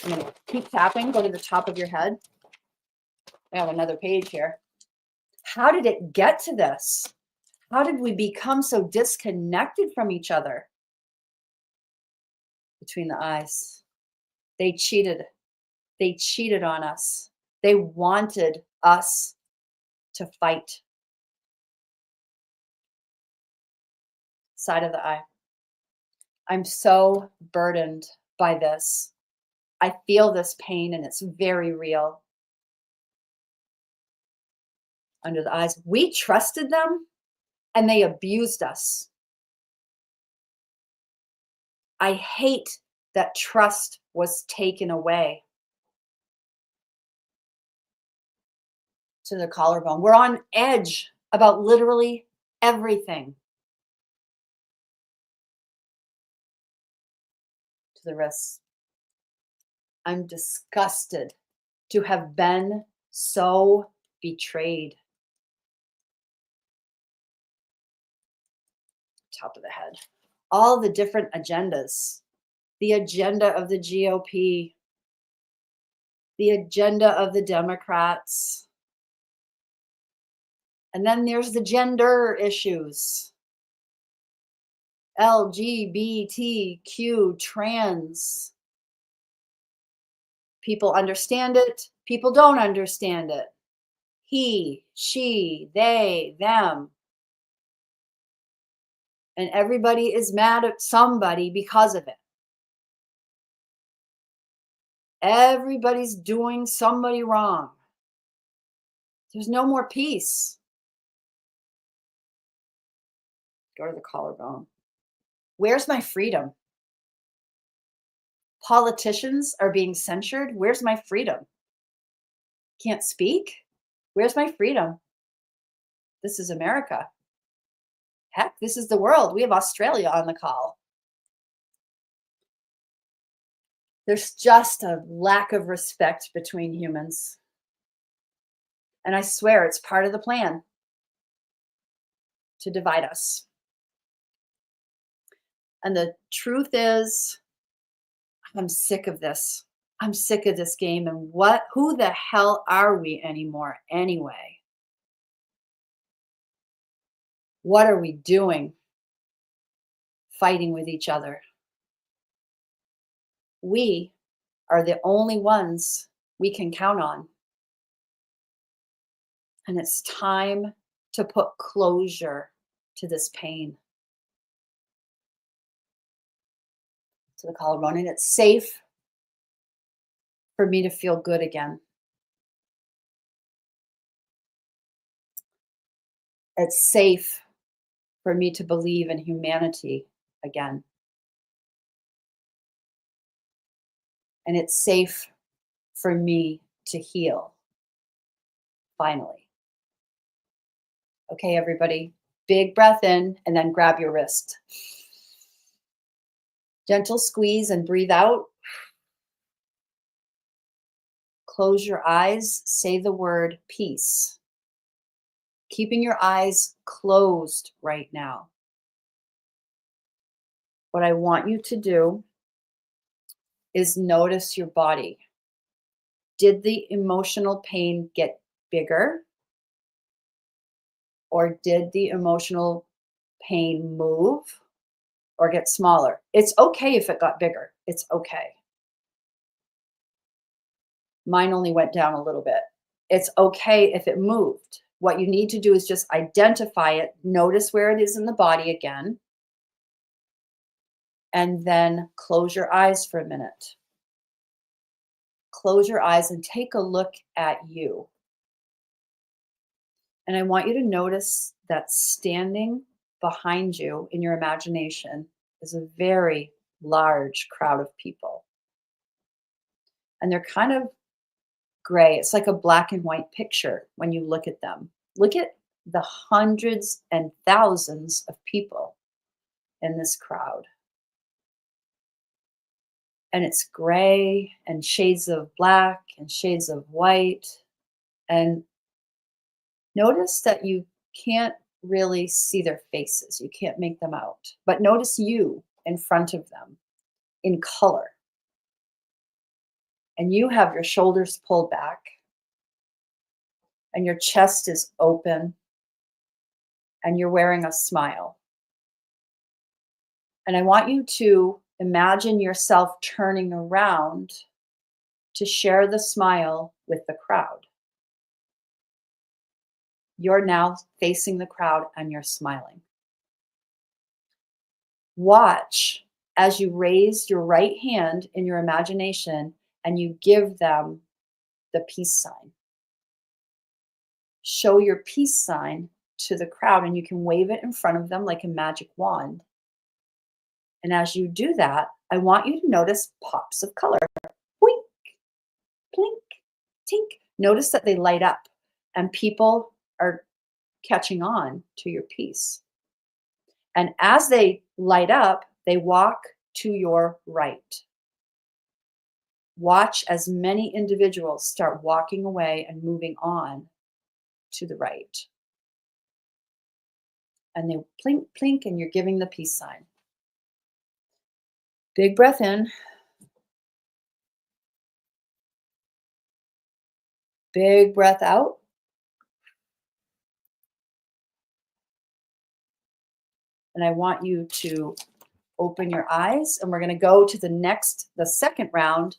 I'm going to keep tapping. Go to the top of your head. I have another page here. How did it get to this? How did we become so disconnected from each other? Between the eyes. They cheated. They cheated on us. They wanted us to fight. Side of the eye. I'm so burdened by this. I feel this pain and it's very real. Under the eyes. We trusted them and they abused us. I hate that trust was taken away. To the collarbone. We're on edge about literally everything. To the wrists. I'm disgusted to have been so betrayed. Top of the head. All the different agendas. The agenda of the GOP. The agenda of the Democrats. And then there's the gender issues. LGBTQ, trans. People understand it. People don't understand it. He, she, they, them. And everybody is mad at somebody because of it. Everybody's doing somebody wrong. There's no more peace. Go to the collarbone. Where's my freedom? Politicians are being censured. Where's my freedom? Can't speak? Where's my freedom? This is America. Heck, this is the world. We have Australia on the call. There's just a lack of respect between humans. And I swear it's part of the plan to divide us. And the truth is, I'm sick of this. I'm sick of this game. And who the hell are we anymore anyway? What are we doing? Fighting with each other. We are the only ones we can count on. And it's time to put closure to this pain. To the collarbone. And it's safe for me to feel good again. It's safe for me to believe in humanity again. And it's safe for me to heal. Finally. Okay, everybody, big breath in and then grab your wrist. Gentle squeeze and breathe out. Close your eyes, say the word peace. Keeping your eyes closed right now. What I want you to do is notice your body. Did the emotional pain get bigger? Or did the emotional pain move or get smaller? It's okay if it got bigger. It's okay. Mine only went down a little bit. It's okay if it moved. What you need to do is just identify it, notice where it is in the body again, and then close your eyes for a minute. Close your eyes and take a look at you. And I want you to notice that standing behind you in your imagination is a very large crowd of people. and they're kind of gray. It's like a black and white picture when you look at them. Look at the hundreds and thousands of people in this crowd. And it's gray and shades of black and shades of white. And notice that you can't really see their faces. You can't make them out. But notice you in front of them in color. And you have your shoulders pulled back and your chest is open and you're wearing a smile. And I want you to imagine yourself turning around to share the smile with the crowd. You're now facing the crowd and you're smiling. Watch as you raise your right hand in your imagination and you give them the peace sign. Show your peace sign to the crowd and you can wave it in front of them like a magic wand. And as you do that, I want you to notice pops of color. Wink, blink, tink. Notice that they light up and people are catching on to your peace. And as they light up, they walk to your right. Watch as many individuals start walking away and moving on to the right. And they plink, plink, and you're giving the peace sign. Big breath in. Big breath out. And I want you to open your eyes and we're going to go to the second round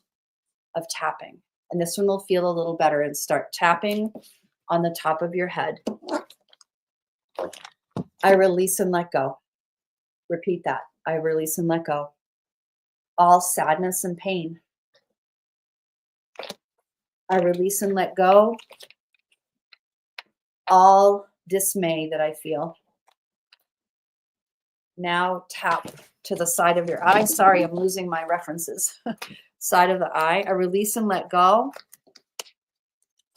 of tapping. And this one will feel a little better and start tapping on the top of your head. I release and let go. Repeat that. I release and let go. All sadness and pain. I release and let go. All dismay that I feel. Now tap to the side of your eye. Sorry, I'm losing my references. Side of the eye. I release and let go.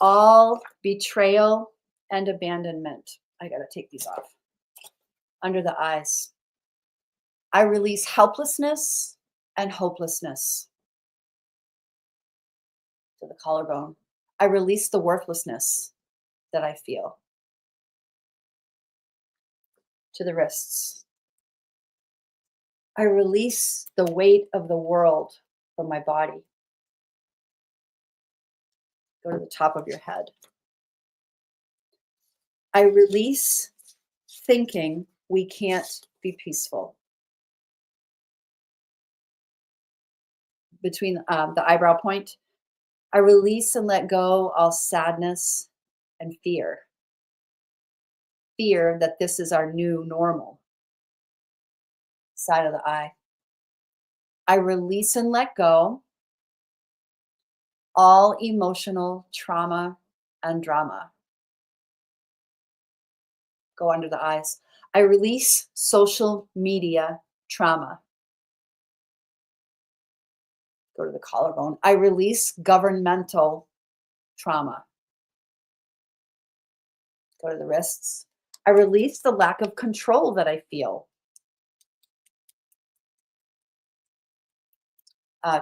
All betrayal and abandonment. I got to take these off. Under the eyes. I release helplessness and hopelessness. To the collarbone. I release the worthlessness that I feel. To the wrists. I release the weight of the world from my body. Go to the top of your head. I release thinking we can't be peaceful. Between the eyebrow point, I release and let go all sadness and fear. Fear that this is our new normal. Side of the eye. I release and let go all emotional trauma and drama. Go under the eyes. I release social media trauma. Go to the collarbone. I release governmental trauma. Go to the wrists. I release the lack of control that I feel.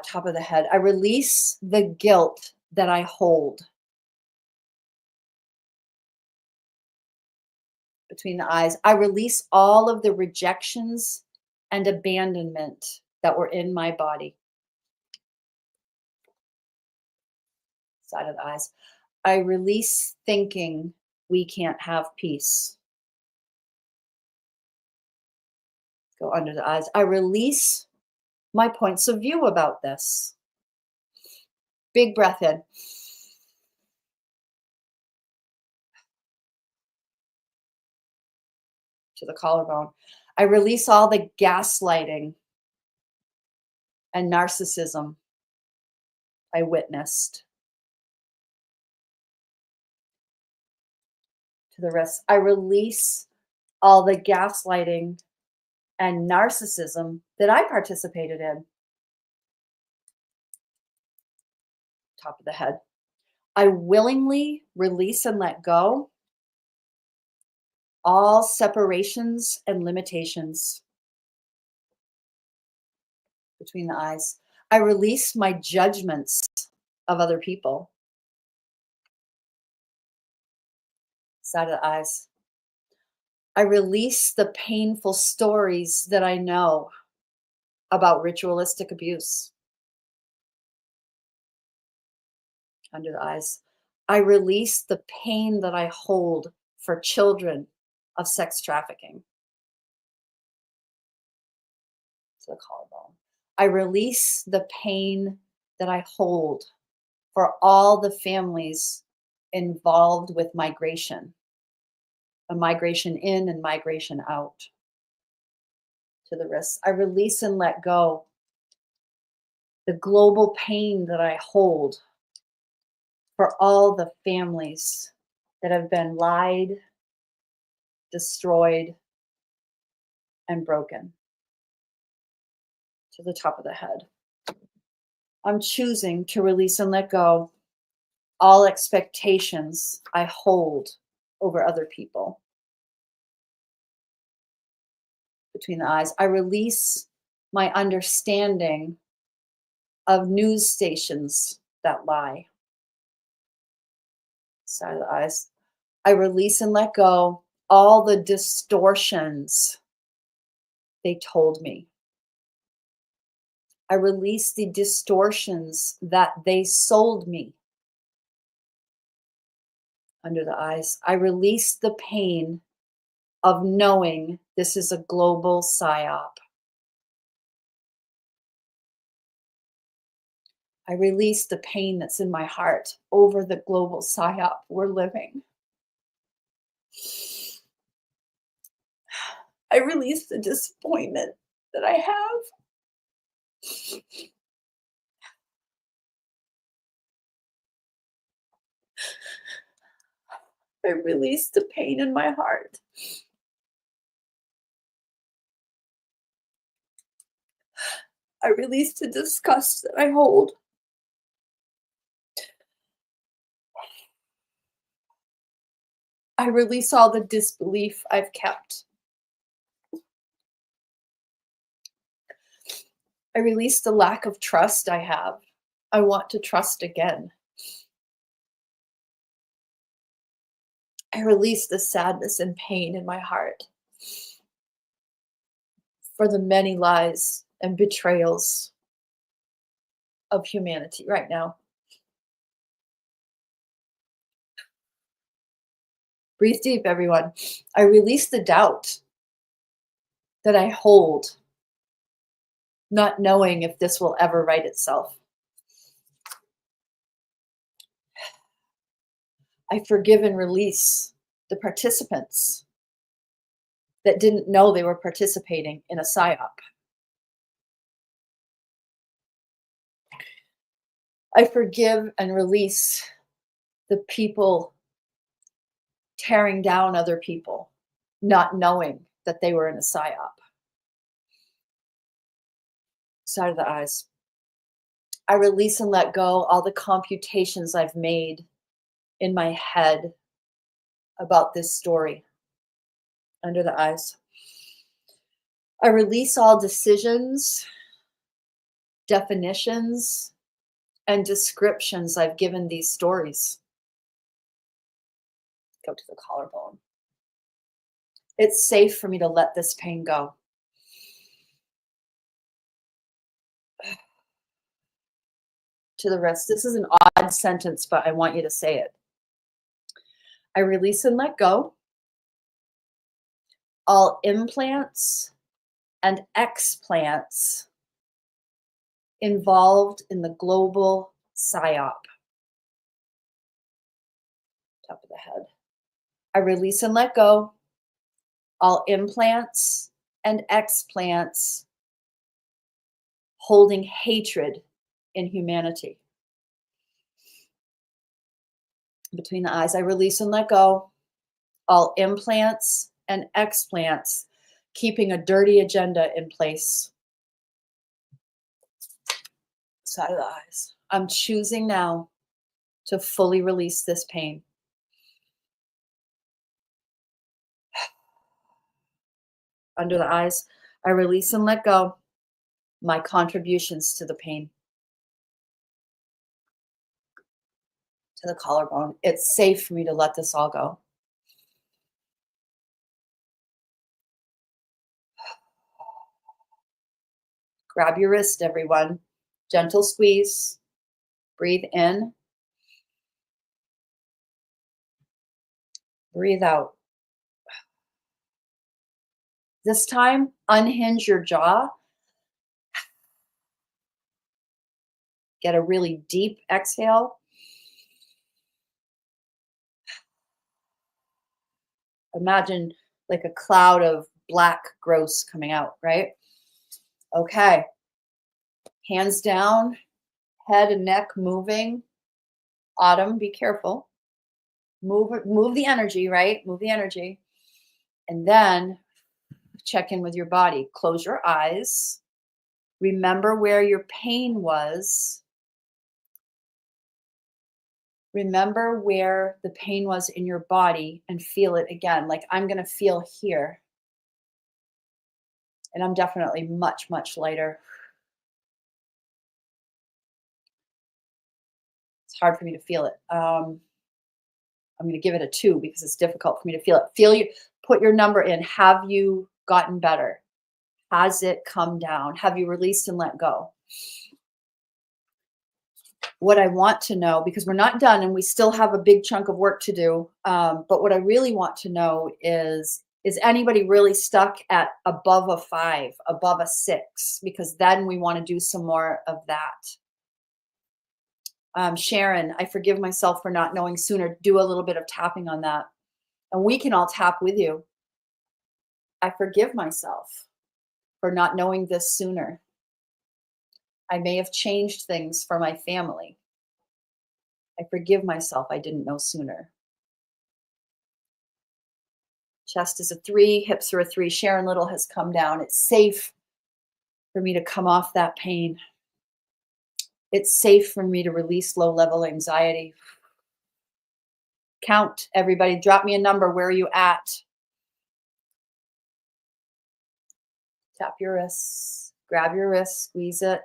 Top of the head. I release the guilt that I hold. Between the eyes. I release all of the rejections and abandonment that were in my body. Side of the eyes. I release thinking we can't have peace. Go under the eyes. I release my points of view about this. Big breath in. To the collarbone. I release all the gaslighting and narcissism I witnessed. To the wrist. I release all the gaslighting and narcissism that I participated in. top of the head. I willingly release and let go all separations and limitations. Between the eyes. I release my judgments of other people. Side of the eyes. I release the painful stories that I know about ritualistic abuse. Under the eyes. I release the pain that I hold for children of sex trafficking. To the collarbone. I release the pain that I hold for all the families involved with migration, a migration in and migration out. To the wrists. I release and let go the global pain that I hold for all the families that have been lied, destroyed, and broken. To the top of the head. I'm choosing to release and let go all expectations I hold over other people. Between the eyes. I release my understanding of news stations that lie. Side of the eyes. I release and let go all the distortions they told me. I release the distortions that they sold me. Under the eyes. I release the pain of knowing this is a global psyop. I release the pain that's in my heart over the global psyop we're living. I release the disappointment that I have. I release the pain in my heart. I release the disgust that I hold. I release all the disbelief I've kept. I release the lack of trust I have. I want to trust again. I release the sadness and pain in my heart for the many lies and betrayals of humanity right now. Breathe deep, everyone. I release the doubt that I hold, not knowing if this will ever right itself. I forgive and release the participants that didn't know they were participating in a psyop. I forgive and release the people tearing down other people, not knowing that they were in a psyop. Side of the eyes. I release and let go all the computations I've made in my head about this story. Under the eyes. I release all decisions, definitions, and descriptions I've given these stories. Go to the collarbone. It's safe for me to let this pain go. To the wrist. This is an odd sentence, but I want you to say it. I release and let go all implants and explants involved in the global psyop. Top of the head. I release and let go all implants and explants holding hatred in humanity. Between the eyes, I release and let go all implants and explants keeping a dirty agenda in place. Side of the eyes. I'm choosing now to fully release this pain. Under the eyes, I release and let go my contributions to the pain, to the collarbone. It's safe for me to let this all go. Grab your wrist, everyone. Gentle squeeze. Breathe in. Breathe out. This time, unhinge your jaw. Get a really deep exhale. Imagine like a cloud of black gross coming out, right? Okay. Hands down, head and neck moving. Autumn, be careful. Move the energy, right? Move the energy. And then check in with your body. Close your eyes. Remember where your pain was. Remember where the pain was in your body and feel it again. Like I'm going to feel here. And I'm definitely much, much lighter. It's hard for me to feel it. I'm going to give it a 2 because it's difficult for me to feel it. Put your number in. Have you gotten better? Has it come down? Have you released and let go? What I want to know, because we're not done and we still have a big chunk of work to do, but what I really want to know is anybody really stuck at above a 5, above a 6? Because then we want to do some more of that. Sharon, I forgive myself for not knowing sooner. Do a little bit of tapping on that. And we can all tap with you. I forgive myself for not knowing this sooner. I may have changed things for my family. I forgive myself I didn't know sooner. Chest is a 3, hips are a 3. Sharon Little has come down. It's safe for me to come off that pain. It's safe for me to release low-level anxiety. Count, everybody. Drop me a number. Where are you at? Tap your wrists. Grab your wrist. Squeeze it.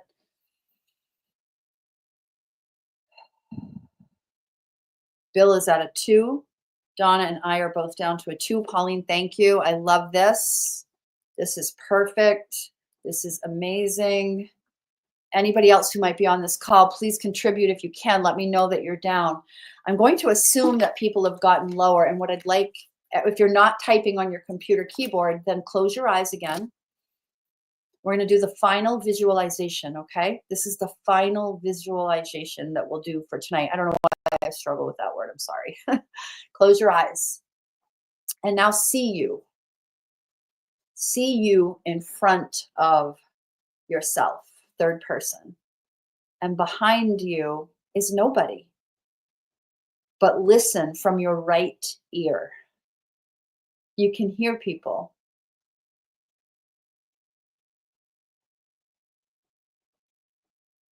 Bill is at a 2. Donna and I are both down to a 2. Pauline, thank you. I love this. This is perfect. This is amazing. Anybody else who might be on this call, please contribute if you can. Let me know that you're down. I'm going to assume that people have gotten lower. And what I'd like, if you're not typing on your computer keyboard, then close your eyes again. We're going to do the final visualization, okay? This is the final visualization that we'll do for tonight. I don't know why I struggle with that word. I'm sorry. Close your eyes. And now see you. See you in front of yourself, third person. And behind you is nobody. But listen from your right ear. You can hear people.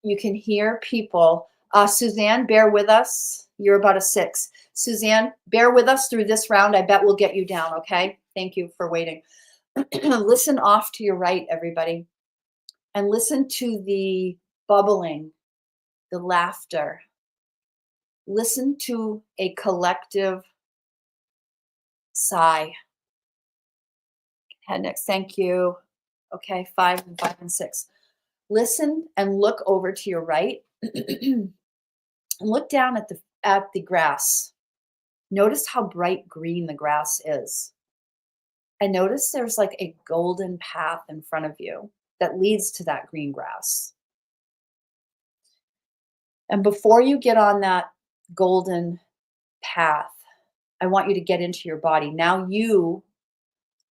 You can hear people. Suzanne, bear with us. You're about a 6. Suzanne, bear with us through this round. I bet we'll get you down, okay? Thank you for waiting. Listen off to your right, everybody. And listen to the bubbling, the laughter. Listen to a collective sigh. Head next, thank you. Okay, 5 and 6. Listen and look over to your right. And look down at the grass. Notice how bright green the grass is. And notice there's like a golden path in front of you that leads to that green grass. And before you get on that golden path, I want you to get into your body. Now you,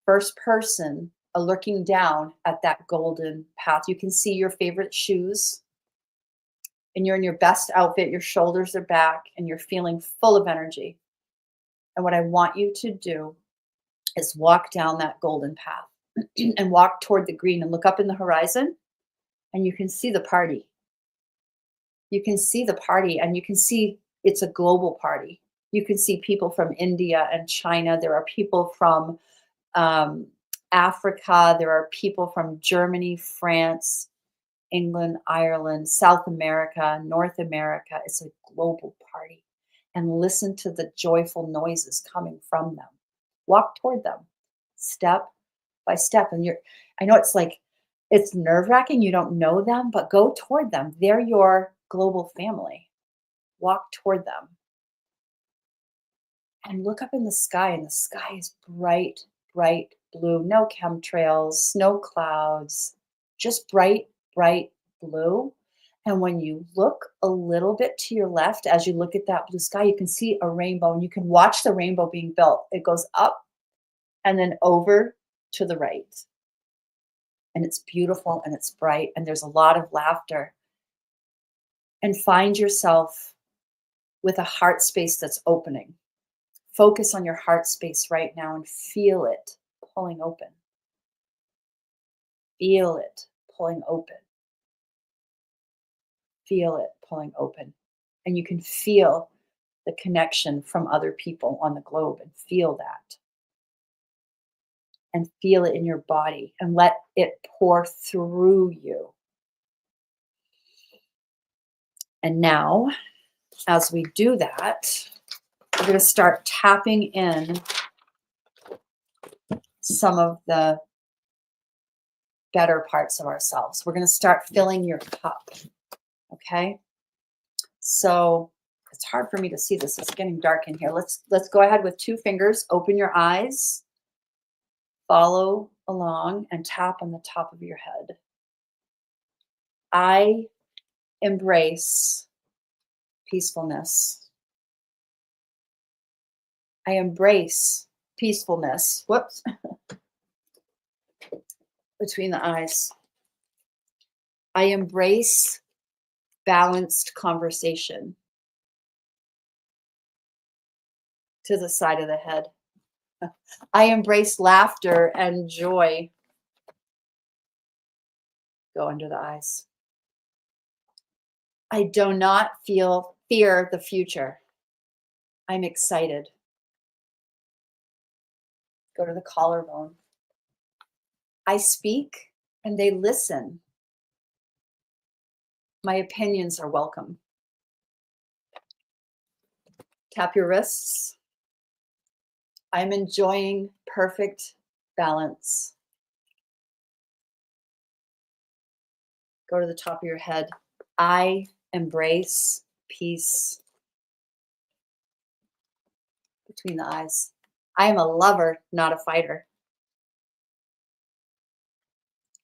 first person, are looking down at that golden path. You can see your favorite shoes. And you're in your best outfit. Your shoulders are back and you're feeling full of energy. And what I want you to do is walk down that golden path and walk toward the green and look up in the horizon and you can see the party. You can see the party, and you can see it's a global party. You can see people from India and China. There are people from um, Africa. There are people from Germany, France, England, Ireland, South America, North America. It's a global party. And listen to the joyful noises coming from them. Walk toward them step by step. And I know it's like, it's nerve wracking. You don't know them, but go toward them. They're your global family. Walk toward them and look up in the sky. And the sky is bright, bright blue. No chemtrails, no clouds, just bright, bright blue. And when you look a little bit to your left, as you look at that blue sky, you can see a rainbow, and you can watch the rainbow being built. It goes up and then over to the right. And it's beautiful and it's bright, and there's a lot of laughter. And find yourself with a heart space that's opening. Focus on your heart space right now and feel it pulling open. Feel it pulling open. Feel it pulling open. And you can feel the connection from other people on the globe, and feel that. And feel it in your body, and let it pour through you. And now, as we do that, we're going to start tapping in some of the better parts of ourselves. We're going to start filling your cup. Okay? So it's hard for me to see this. It's getting dark in here. Let's go ahead with 2 fingers. Open your eyes. Follow along and tap on the top of your head. I embrace peacefulness. I embrace peacefulness. Whoops. Between the eyes. I embrace balanced conversation. To the side of the head. I embrace laughter and joy. Go under the eyes. I do not fear the future. I'm excited. Go to the collarbone. I speak and they listen. My opinions are welcome. Tap your wrists. I'm enjoying perfect balance. Go to the top of your head. I embrace peace. Between the eyes. I am a lover, not a fighter.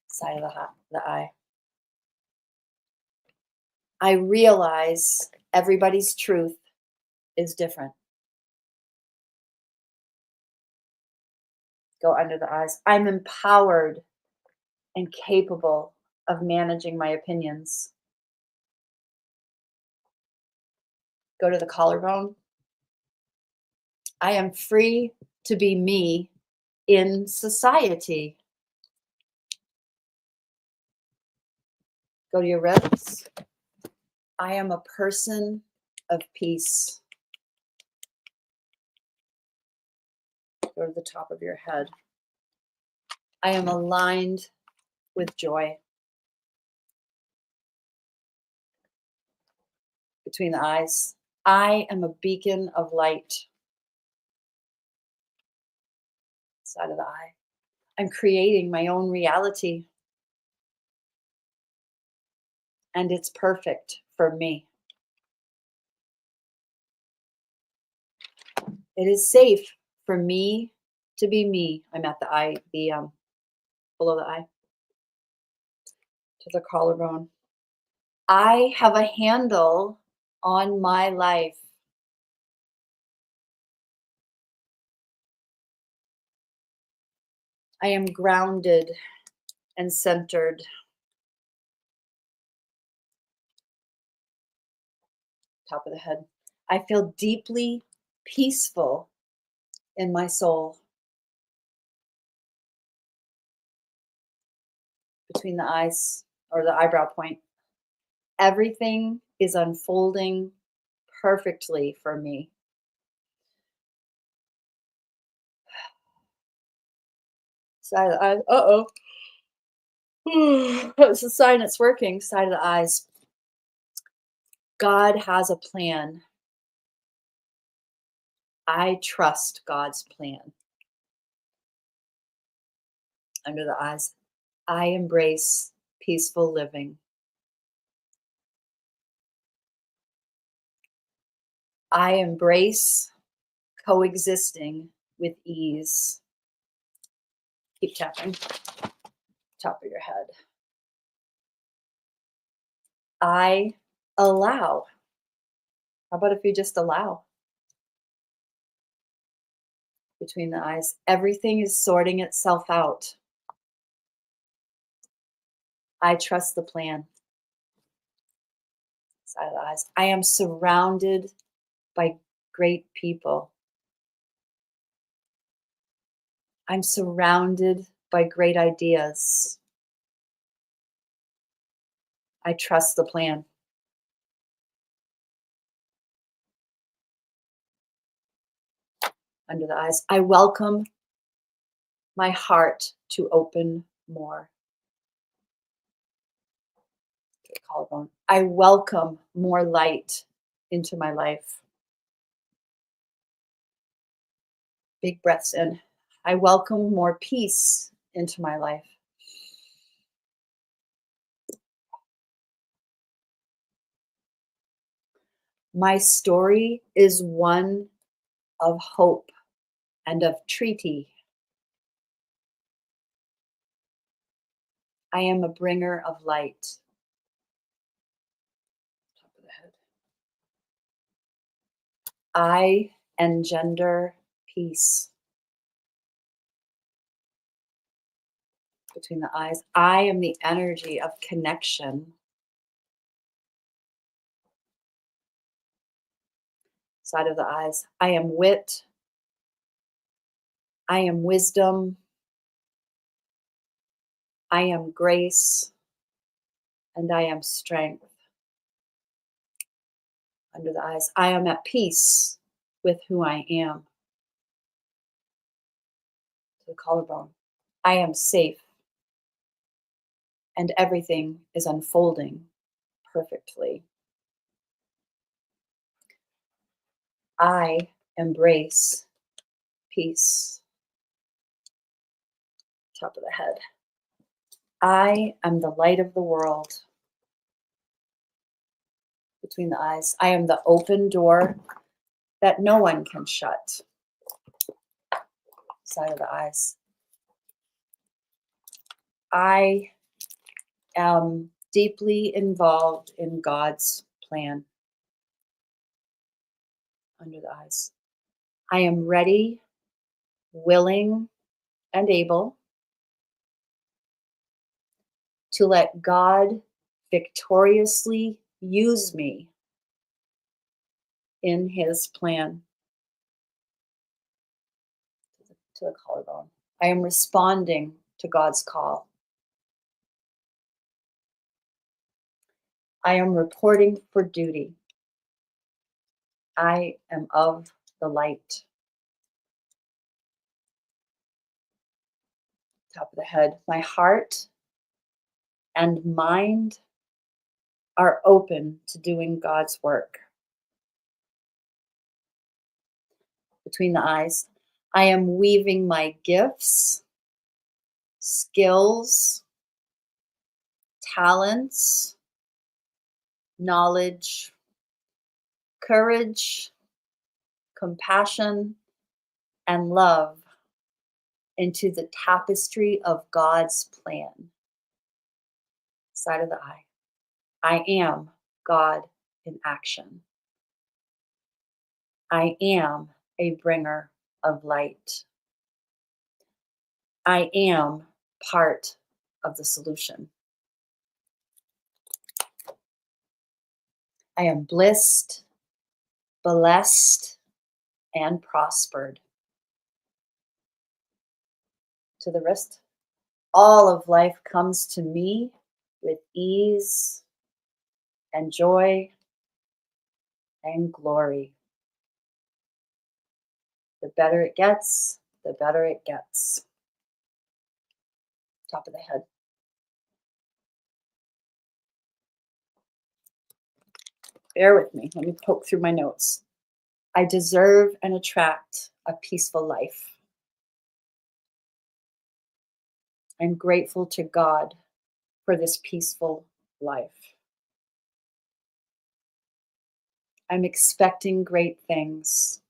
Side of the eye. I realize everybody's truth is different. Go under the eyes. I'm empowered and capable of managing my opinions. Go to the collarbone. I am free to be me in society. Go to your ribs. I am a person of peace. Go to the top of your head. I am aligned with joy. Between the eyes. I am a beacon of light. Side of the eye. I'm creating my own reality. And it's perfect for me. It is safe for me to be me. I'm at the eye, below the eye, to the collarbone. I have a handle on my life. I am grounded and centered. Top of the head. I feel deeply peaceful in my soul. Between the eyes, or the eyebrow point. Everything is unfolding perfectly for me. Side of the eyes. Uh-oh. It's a sign it's working. Side of the eyes. God has a plan. I trust God's plan. Under the eyes. I embrace peaceful living. I embrace coexisting with ease. Keep tapping. Top of your head. I allow. How about if you just allow? Between the eyes. Everything is sorting itself out. I trust the plan. Side of the eyes. I am surrounded by great people. I'm surrounded by great ideas. I trust the plan. Under the eyes. I welcome my heart to open more. Collarbone. I welcome more light into my life. Big breaths in. I welcome more peace into my life. My story is one of hope and of treaty. I am a bringer of light. Top of the head. I engender peace. Between the eyes. I am the energy of connection. Side of the eyes. I am wit. I am wisdom. I am grace. And I am strength. Under the eyes. I am at peace with who I am. To the collarbone. I am safe. And everything is unfolding perfectly. I embrace peace. Top of the head. I am the light of the world. Between the eyes. I am the open door that no one can shut. Side of the eyes. I am deeply involved in God's plan. Under the eyes. I am ready, willing, and able to let God victoriously use me in his plan. To the collarbone. I am responding to God's call. I am reporting for duty. I am of the light. Top of the head. My heart and mind are open to doing God's work. Between the eyes. I am weaving my gifts, skills, talents, knowledge, courage, compassion, and love into the tapestry of God's plan. Side of the eye. I am God in action. I am a bringer of light. I am part of the solution. I am blessed, and prospered. To the wrist. All of life comes to me with ease and joy and glory. The better it gets, the better it gets. Top of the head. Bear with me. Let me poke through my notes. I deserve and attract a peaceful life. I'm grateful to God for this peaceful life. I'm expecting great things.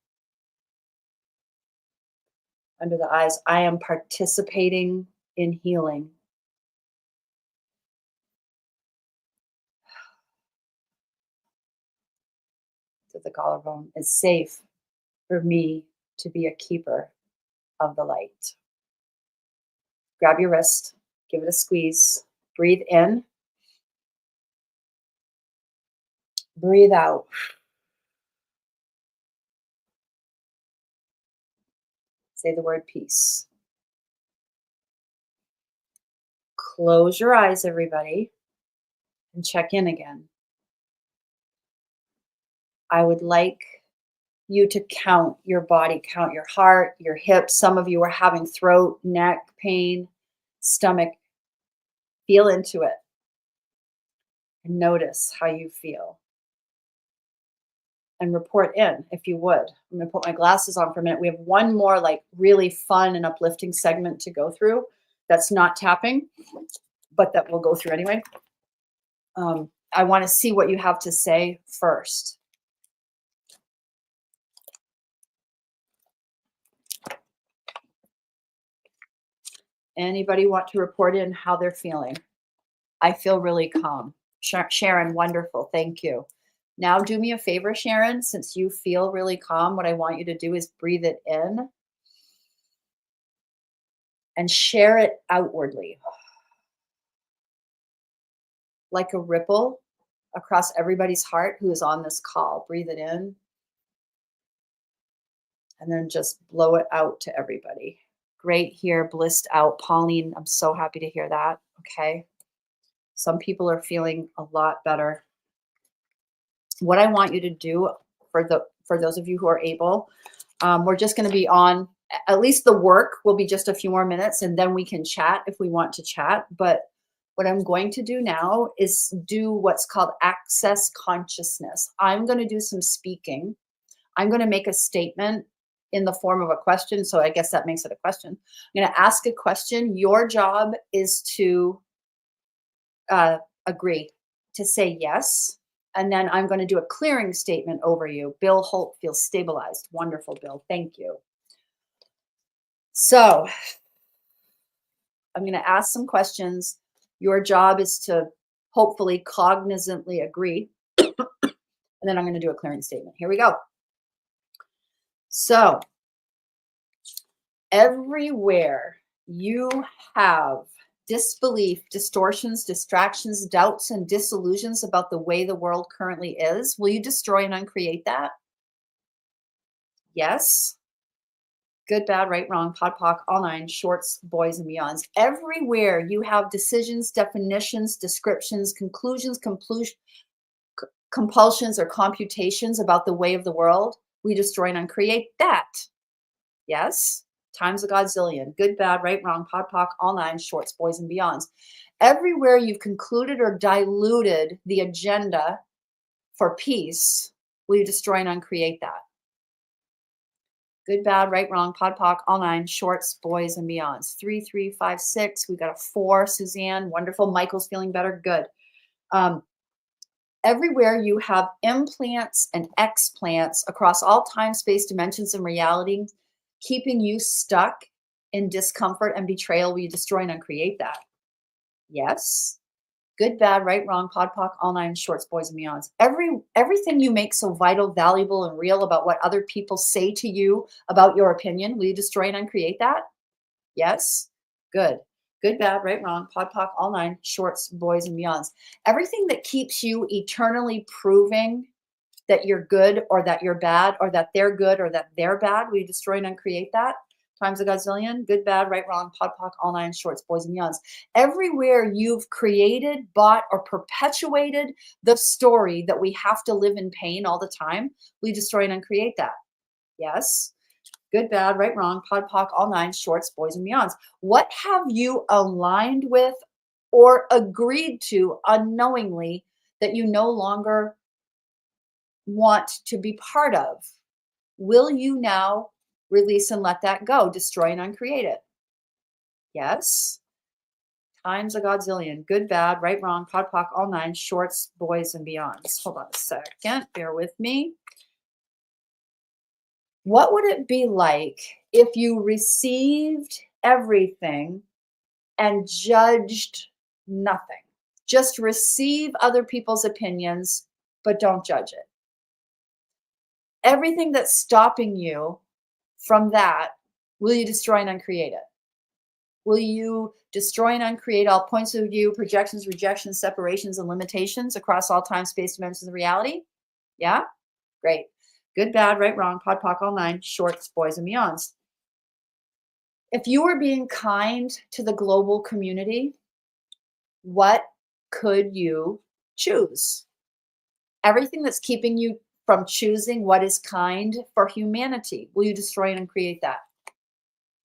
Under the eyes, I am participating in healing. To the collarbone, it's safe for me to be a keeper of the light. Grab your wrist, give it a squeeze, breathe in, breathe out. Say the word peace. Close your eyes, everybody, and check in again. I would like you to count your body, count your heart, your hips. Some of you are having throat, neck pain, stomach. Feel into it and notice how you feel. And report in if you would. I'm going to put my glasses on for a minute. We have one more like really fun and uplifting segment to go through that's not tapping, but that we'll go through anyway. I want to see what you have to say first. Anybody want to report in how they're feeling? I feel really calm. Sharon, wonderful. Thank you. Now do me a favor, Sharon, since you feel really calm, what I want you to do is breathe it in and share it outwardly. Like a ripple across everybody's heart who is on this call. Breathe it in and then just blow it out to everybody. Great here, blissed out. Pauline, I'm so happy to hear that. Okay. Some people are feeling a lot better. What I want you to do for those of you who are able, we're just going to be on, at least the work will be just a few more minutes and then we can chat if we want to chat. But what I'm going to do now is do what's called access consciousness. I'm going to do some speaking. I'm going to make a statement in the form of a question. So I guess that makes it a question. I'm going to ask a question. Your job is to agree, to say yes. And then I'm going to do a clearing statement over you. Bill Holt feels stabilized. Wonderful, Bill. Thank you. So I'm going to ask some questions. Your job is to hopefully cognizantly agree. And then I'm going to do a clearing statement. Here we go. So everywhere you have disbelief, distortions, distractions, doubts, and disillusions about the way the world currently is, will you destroy and uncreate that? Yes. Good, bad, right, wrong, pod, poc, all nine, shorts, boys, and beyonds. Everywhere you have decisions, definitions, descriptions, conclusions, compulsions, or computations about the way of the world, we destroy and uncreate that. Yes. Times a godzillion. Good, bad, right, wrong, pod, poc, all nine, shorts, boys, and beyonds. Everywhere you've concluded or diluted the agenda for peace, will you destroy and uncreate that? Good, bad, right, wrong, pod, poc, all nine, shorts, boys, and beyonds. 3, 3, 5, 6. We got a 4. Suzanne, wonderful. Michael's feeling better. Good. Everywhere you have implants and explants across all time, space, dimensions, and reality, keeping you stuck in discomfort and betrayal, will you destroy and uncreate that? Yes. Good, bad, right, wrong, pod, poc, all nine, shorts, boys, and beyonds. Everything you make so vital, valuable, and real about what other people say to you about your opinion, will you destroy and uncreate that? Yes. Good. Good, bad, right, wrong, pod, poc, all nine, shorts, boys, and beyonds. Everything that keeps you eternally proving that you're good or that you're bad or that they're good or that they're bad, will you destroy and uncreate that? Times a gazillion, good, bad, right, wrong, pod, poc, all nine shorts, boys and beyonds. Everywhere you've created, bought, or perpetuated the story that we have to live in pain all the time, we destroy and uncreate that. Yes. Good, bad, right, wrong, pod, poc, all nine shorts, boys and beyonds. What have you aligned with or agreed to unknowingly that you no longer want to be part of? Will you now release and let that go, destroy and uncreate it? Yes. Times a godzillion. Good, bad, right, wrong, pod, poc, all nine shorts, boys and beyonds. Hold on a second. Bear with me. What would it be like if you received everything and judged nothing? Just receive other people's opinions, but don't judge it. Everything that's stopping you from that, will you destroy and uncreate it? Will you destroy and uncreate all points of view, projections, rejections, separations, and limitations across all time, space, dimensions, and reality? Yeah? Great. Good, bad, right, wrong, pod, poc, all nine, shorts, boys, and beyonds. If you were being kind to the global community, what could you choose? Everything that's keeping you from choosing what is kind for humanity, will you destroy and create that?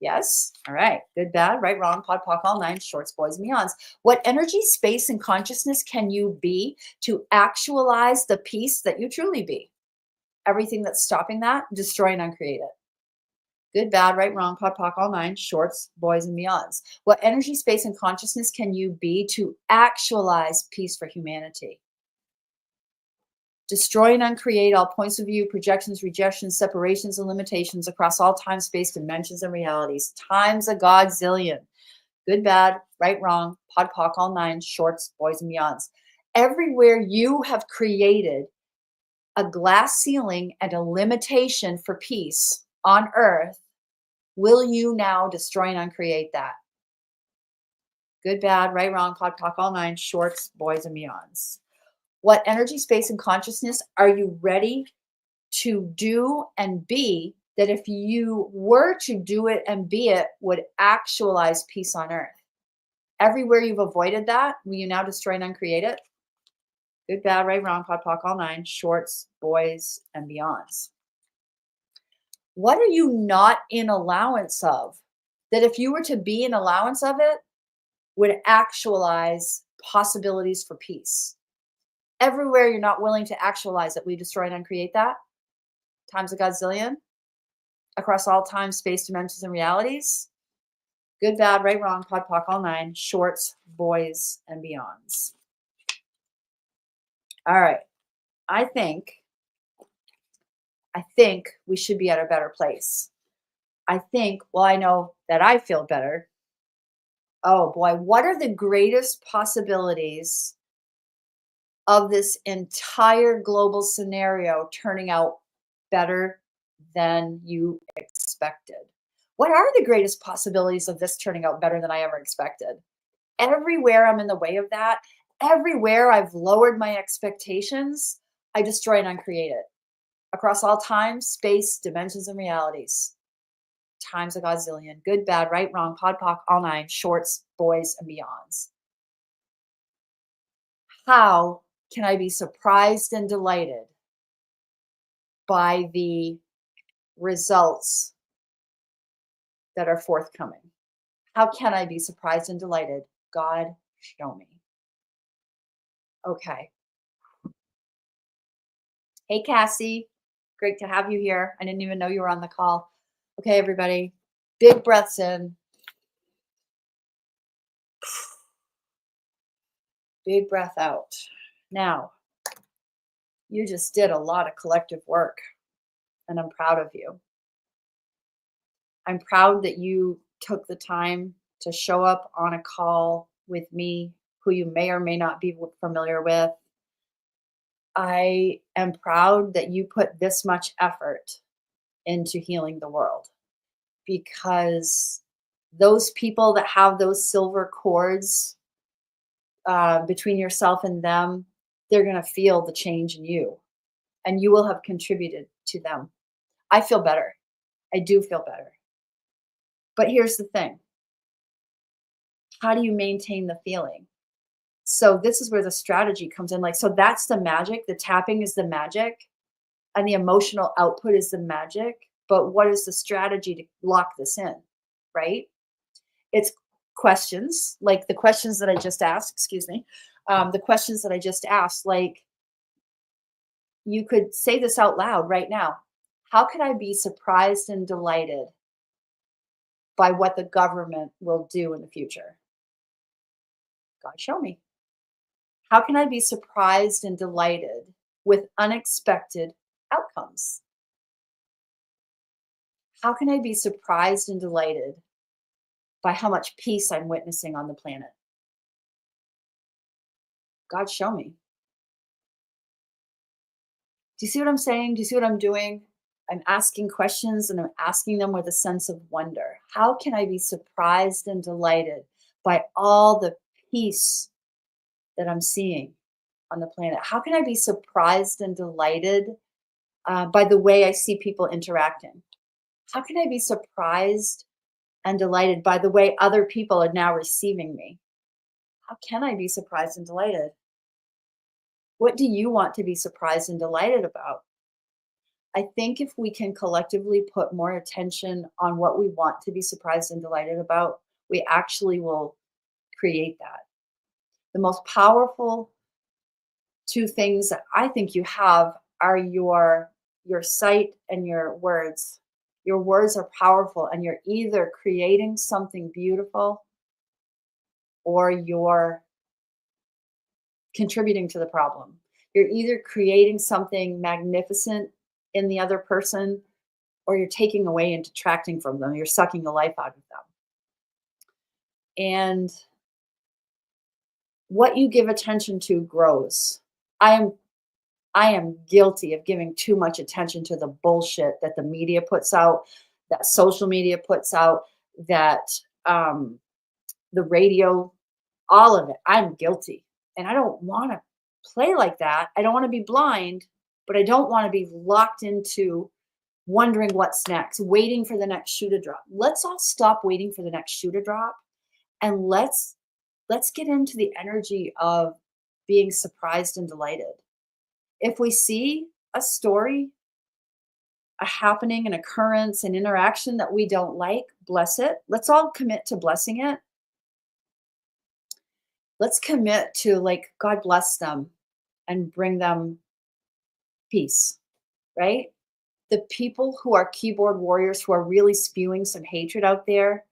Yes. All right. Good, bad, right, wrong, pod, poc, all nine, shorts, boys, and beyonds. What energy, space, and consciousness can you be to actualize the peace that you truly be? Everything that's stopping that, destroy and uncreate it. Good, bad, right, wrong, pod, poc, all nine, shorts, boys, and beyonds. What energy, space, and consciousness can you be to actualize peace for humanity? Destroy and uncreate all points of view, projections, rejections, separations, and limitations across all time, space, dimensions, and realities. Times a godzillion. Good, bad, right, wrong, pod, poc, all nine, shorts, boys, and beyonds. Everywhere you have created a glass ceiling and a limitation for peace on earth, will you now destroy and uncreate that? Good, bad, right, wrong, pod, poc, all nine, shorts, boys, and beyonds. What energy, space, and consciousness are you ready to do and be that if you were to do it and be it would actualize peace on earth? Everywhere you've avoided that, will you now destroy and uncreate it? Good, bad, right, wrong, pod, poc, all nine, shorts, boys, and beyonds. What are you not in allowance of that if you were to be in allowance of it would actualize possibilities for peace? Everywhere you're not willing to actualize it, we destroy and uncreate that? Times a godzillion? Across all time, space, dimensions, and realities? Good, bad, right, wrong, pod, poc, all nine, shorts, boys, and beyonds. All right. I think we should be at a better place. I think, well, I know that I feel better. Oh boy, what are the greatest possibilities of this entire global scenario turning out better than you expected? What are the greatest possibilities of this turning out better than I ever expected? Everywhere I'm in the way of that, everywhere I've lowered my expectations, I destroy and uncreate it. Across all time, space, dimensions, and realities. Times a godzillion. Good, bad, right, wrong, pod, poc, all nine, shorts, boys, and beyonds. How can I be surprised and delighted by the results that are forthcoming? How can I be surprised and delighted? God, show me. Okay. Hey, Cassie. Great to have you here. I didn't even know you were on the call. Okay, everybody. Big breaths in. Big breath out. Now, you just did a lot of collective work, and I'm proud of you. I'm proud that you took the time to show up on a call with me, who you may or may not be familiar with. I am proud that you put this much effort into healing the world, because those people that have those silver cords between yourself and them, they're going to feel the change in you, and you will have contributed to them. I feel better. I do feel better. But here's the thing. How do you maintain the feeling? So this is where the strategy comes in. Like, so that's the magic. The tapping is the magic, and the emotional output is the magic. But what is the strategy to lock this in? Right? It's questions, like the questions that I just asked, excuse me. The questions that I just asked, like you could say this out loud right now. How can I be surprised and delighted by what the government will do in the future? God, show me. How can I be surprised and delighted with unexpected outcomes? How can I be surprised and delighted by how much peace I'm witnessing on the planet? God, show me. Do you see what I'm saying? Do you see what I'm doing? I'm asking questions and I'm asking them with a sense of wonder. How can I be surprised and delighted by all the peace that I'm seeing on the planet? How can I be surprised and delighted by the way I see people interacting? How can I be surprised and delighted by the way other people are now receiving me? How can I be surprised and delighted? What do you want to be surprised and delighted about? I think if we can collectively put more attention on what we want to be surprised and delighted about, we actually will create that. The most powerful two things that I think you have are your sight and your words. Your words are powerful, and you're either creating something beautiful or you're contributing to the problem. You're either creating something magnificent in the other person or you're taking away and detracting from them. You're sucking the life out of them. And what you give attention to grows. I am I am guilty of giving too much attention to the bullshit that the media puts out, that social media puts out, that um, the radio, all of it. I'm guilty. And I don't want to play like that. I don't want to be blind, but I don't want to be locked into wondering what's next, waiting for the next shoe to drop. Let's all stop waiting for the next shoe to drop and let's get into the energy of being surprised and delighted. If we see a story, a happening, an occurrence, an interaction that we don't like, bless it. Let's all commit to blessing it. Let's commit to like God bless them and bring them peace, right? The people who are keyboard warriors who are really spewing some hatred out there,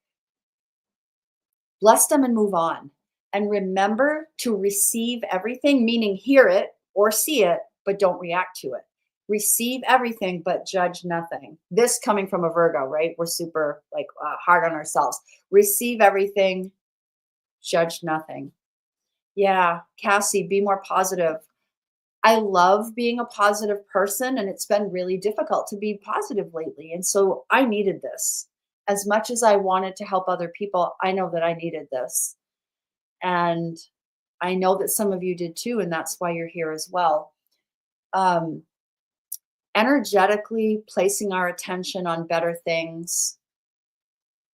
bless them and move on. And remember to receive everything, meaning hear it or see it, but don't react to it. Receive everything, but judge nothing. This coming from a Virgo, right? We're super like hard on ourselves. Receive everything, judge nothing. Yeah, Cassie, be more positive. I love being a positive person, and it's been really difficult to be positive lately. And so I needed this. As much as I wanted to help other people, I know that I needed this. And I know that some of you did too, and that's why you're here as well. Um, Energetically placing our attention on better things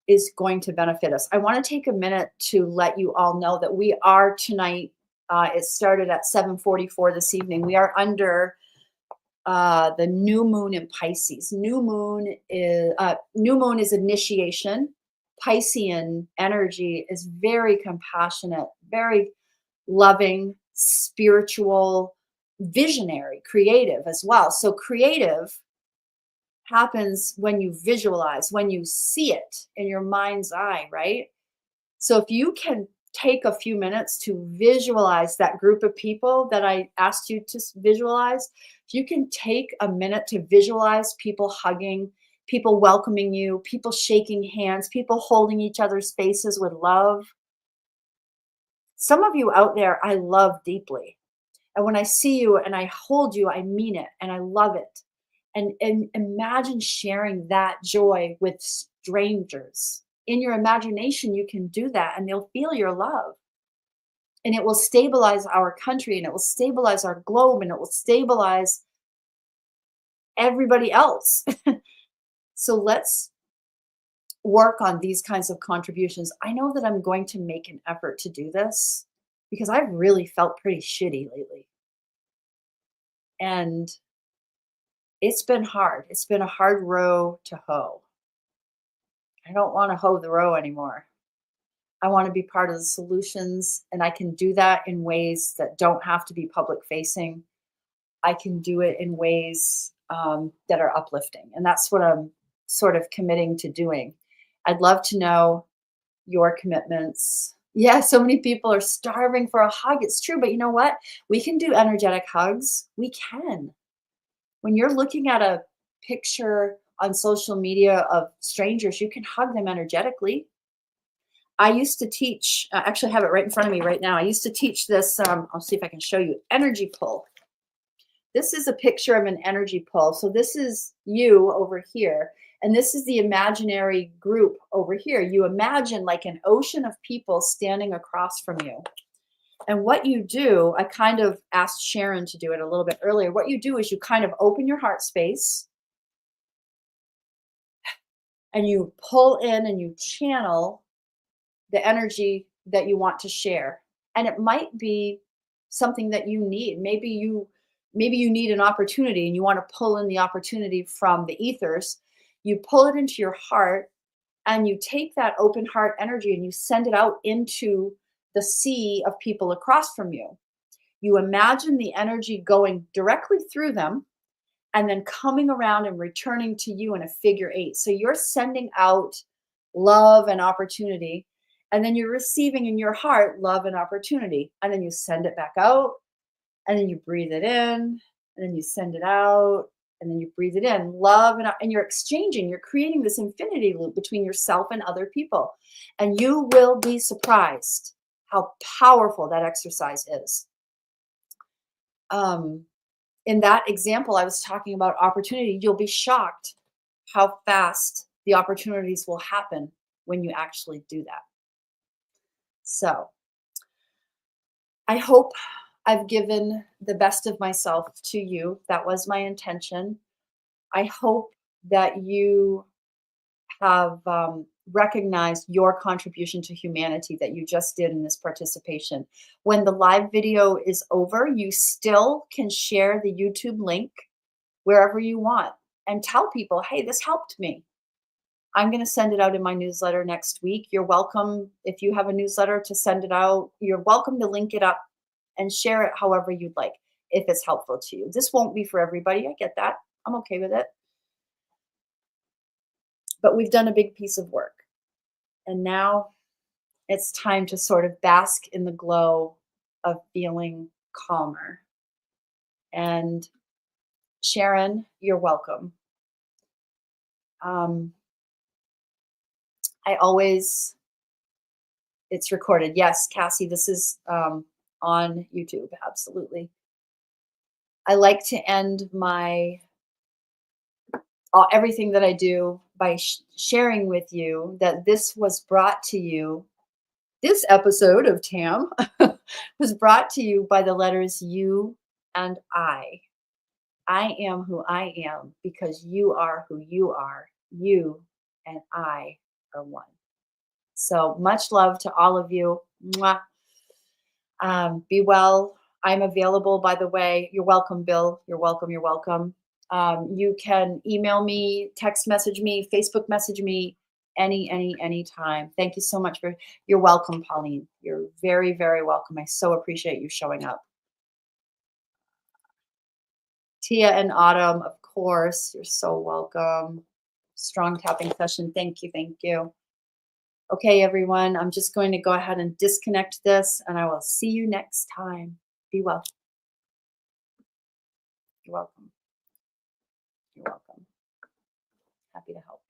is going to benefit us. I want to take a minute to let you all know that we are tonight. It started at 7:44 this evening. We are under the new moon in Pisces. New moon is initiation. Piscean energy is very compassionate, very loving, spiritual, visionary, creative as well. So creative happens when you visualize, when you see it in your mind's eye, right? So if you can take a few minutes to visualize that group of people that I asked you to visualize, if you can take a minute to visualize people hugging, people welcoming you, people shaking hands, people holding each other's faces with love. Some of you out there, I love deeply. And when I see you and I hold you, I mean it and I love it. And imagine sharing that joy with strangers. In your imagination, you can do that and they'll feel your love. And it will stabilize our country and it will stabilize our globe and it will stabilize everybody else. So let's work on these kinds of contributions, I know that I'm going to make an effort to do this because I've really felt pretty shitty lately. And it's been hard. It's been a hard row to hoe. I don't want to hoe the row anymore. I want to be part of the solutions, and I can do that in ways that don't have to be public facing. I can do it in ways that are uplifting. And that's what I'm sort of committing to doing. I'd love to know your commitments. Yeah, so many people are starving for a hug. It's true, but you know what? We can do energetic hugs. We can. When you're looking at a picture on social media of strangers, you can hug them energetically. I used to teach, I actually have it right in front of me right now. I used to teach this, I'll see if I can show you, energy pull. This is a picture of an energy pull. So this is you over here, and this is the imaginary group over here. You imagine like an ocean of people standing across from you. And what you do, I kind of asked Sharon to do it a little bit earlier. What you do is you kind of open your heart space and you pull in and you channel the energy that you want to share. And it might be something that you need. Maybe you need an opportunity and you want to pull in the opportunity from the ethers. You pull it into your heart and you take that open heart energy and you send it out into the sea of people across from you. You imagine the energy going directly through them and then coming around and returning to you in a figure eight. So you're sending out love and opportunity, and then you're receiving in your heart love and opportunity. And then you send it back out, and then you breathe it in, and then you send it out, and then you breathe it in. Love and you're exchanging, you're creating this infinity loop between yourself and other people. And you will be surprised how powerful that exercise is. In that example, I was talking about opportunity. You'll be shocked how fast the opportunities will happen when you actually do that. So I hope I've given the best of myself to you. That was my intention. I hope that you have recognized your contribution to humanity that you just did in this participation. When the live video is over, you still can share the YouTube link wherever you want and tell people, hey, this helped me. I'm going to send it out in my newsletter next week. You're welcome, if you have a newsletter, to send it out. You're welcome to link it up and share it however you'd like, if it's helpful to you. This won't be for everybody. I get that. I'm okay with it. But we've done a big piece of work. And now it's time to sort of bask in the glow of feeling calmer. And Sharon, you're welcome. It's recorded. Yes, Cassie, this is on YouTube. Absolutely. I like to end everything that I do by sharing with you that this was brought to you. This episode of TAM was brought to you by the letters U and I. I am who I am because you are who you are. You and I are one. So much love to all of you. Mwah. Be well. I'm available, by the way. You're welcome, Bill. You're welcome. You're welcome. You can email me, text message me, Facebook message me any time. Thank you so much you're welcome, Pauline. You're very, very welcome. I so appreciate you showing up. Tia and Autumn, of course, you're so welcome. Strong tapping session. Thank you. Thank you. Okay, everyone, I'm just going to go ahead and disconnect this, and I will see you next time. Be well. You're welcome. You're welcome. Happy to help.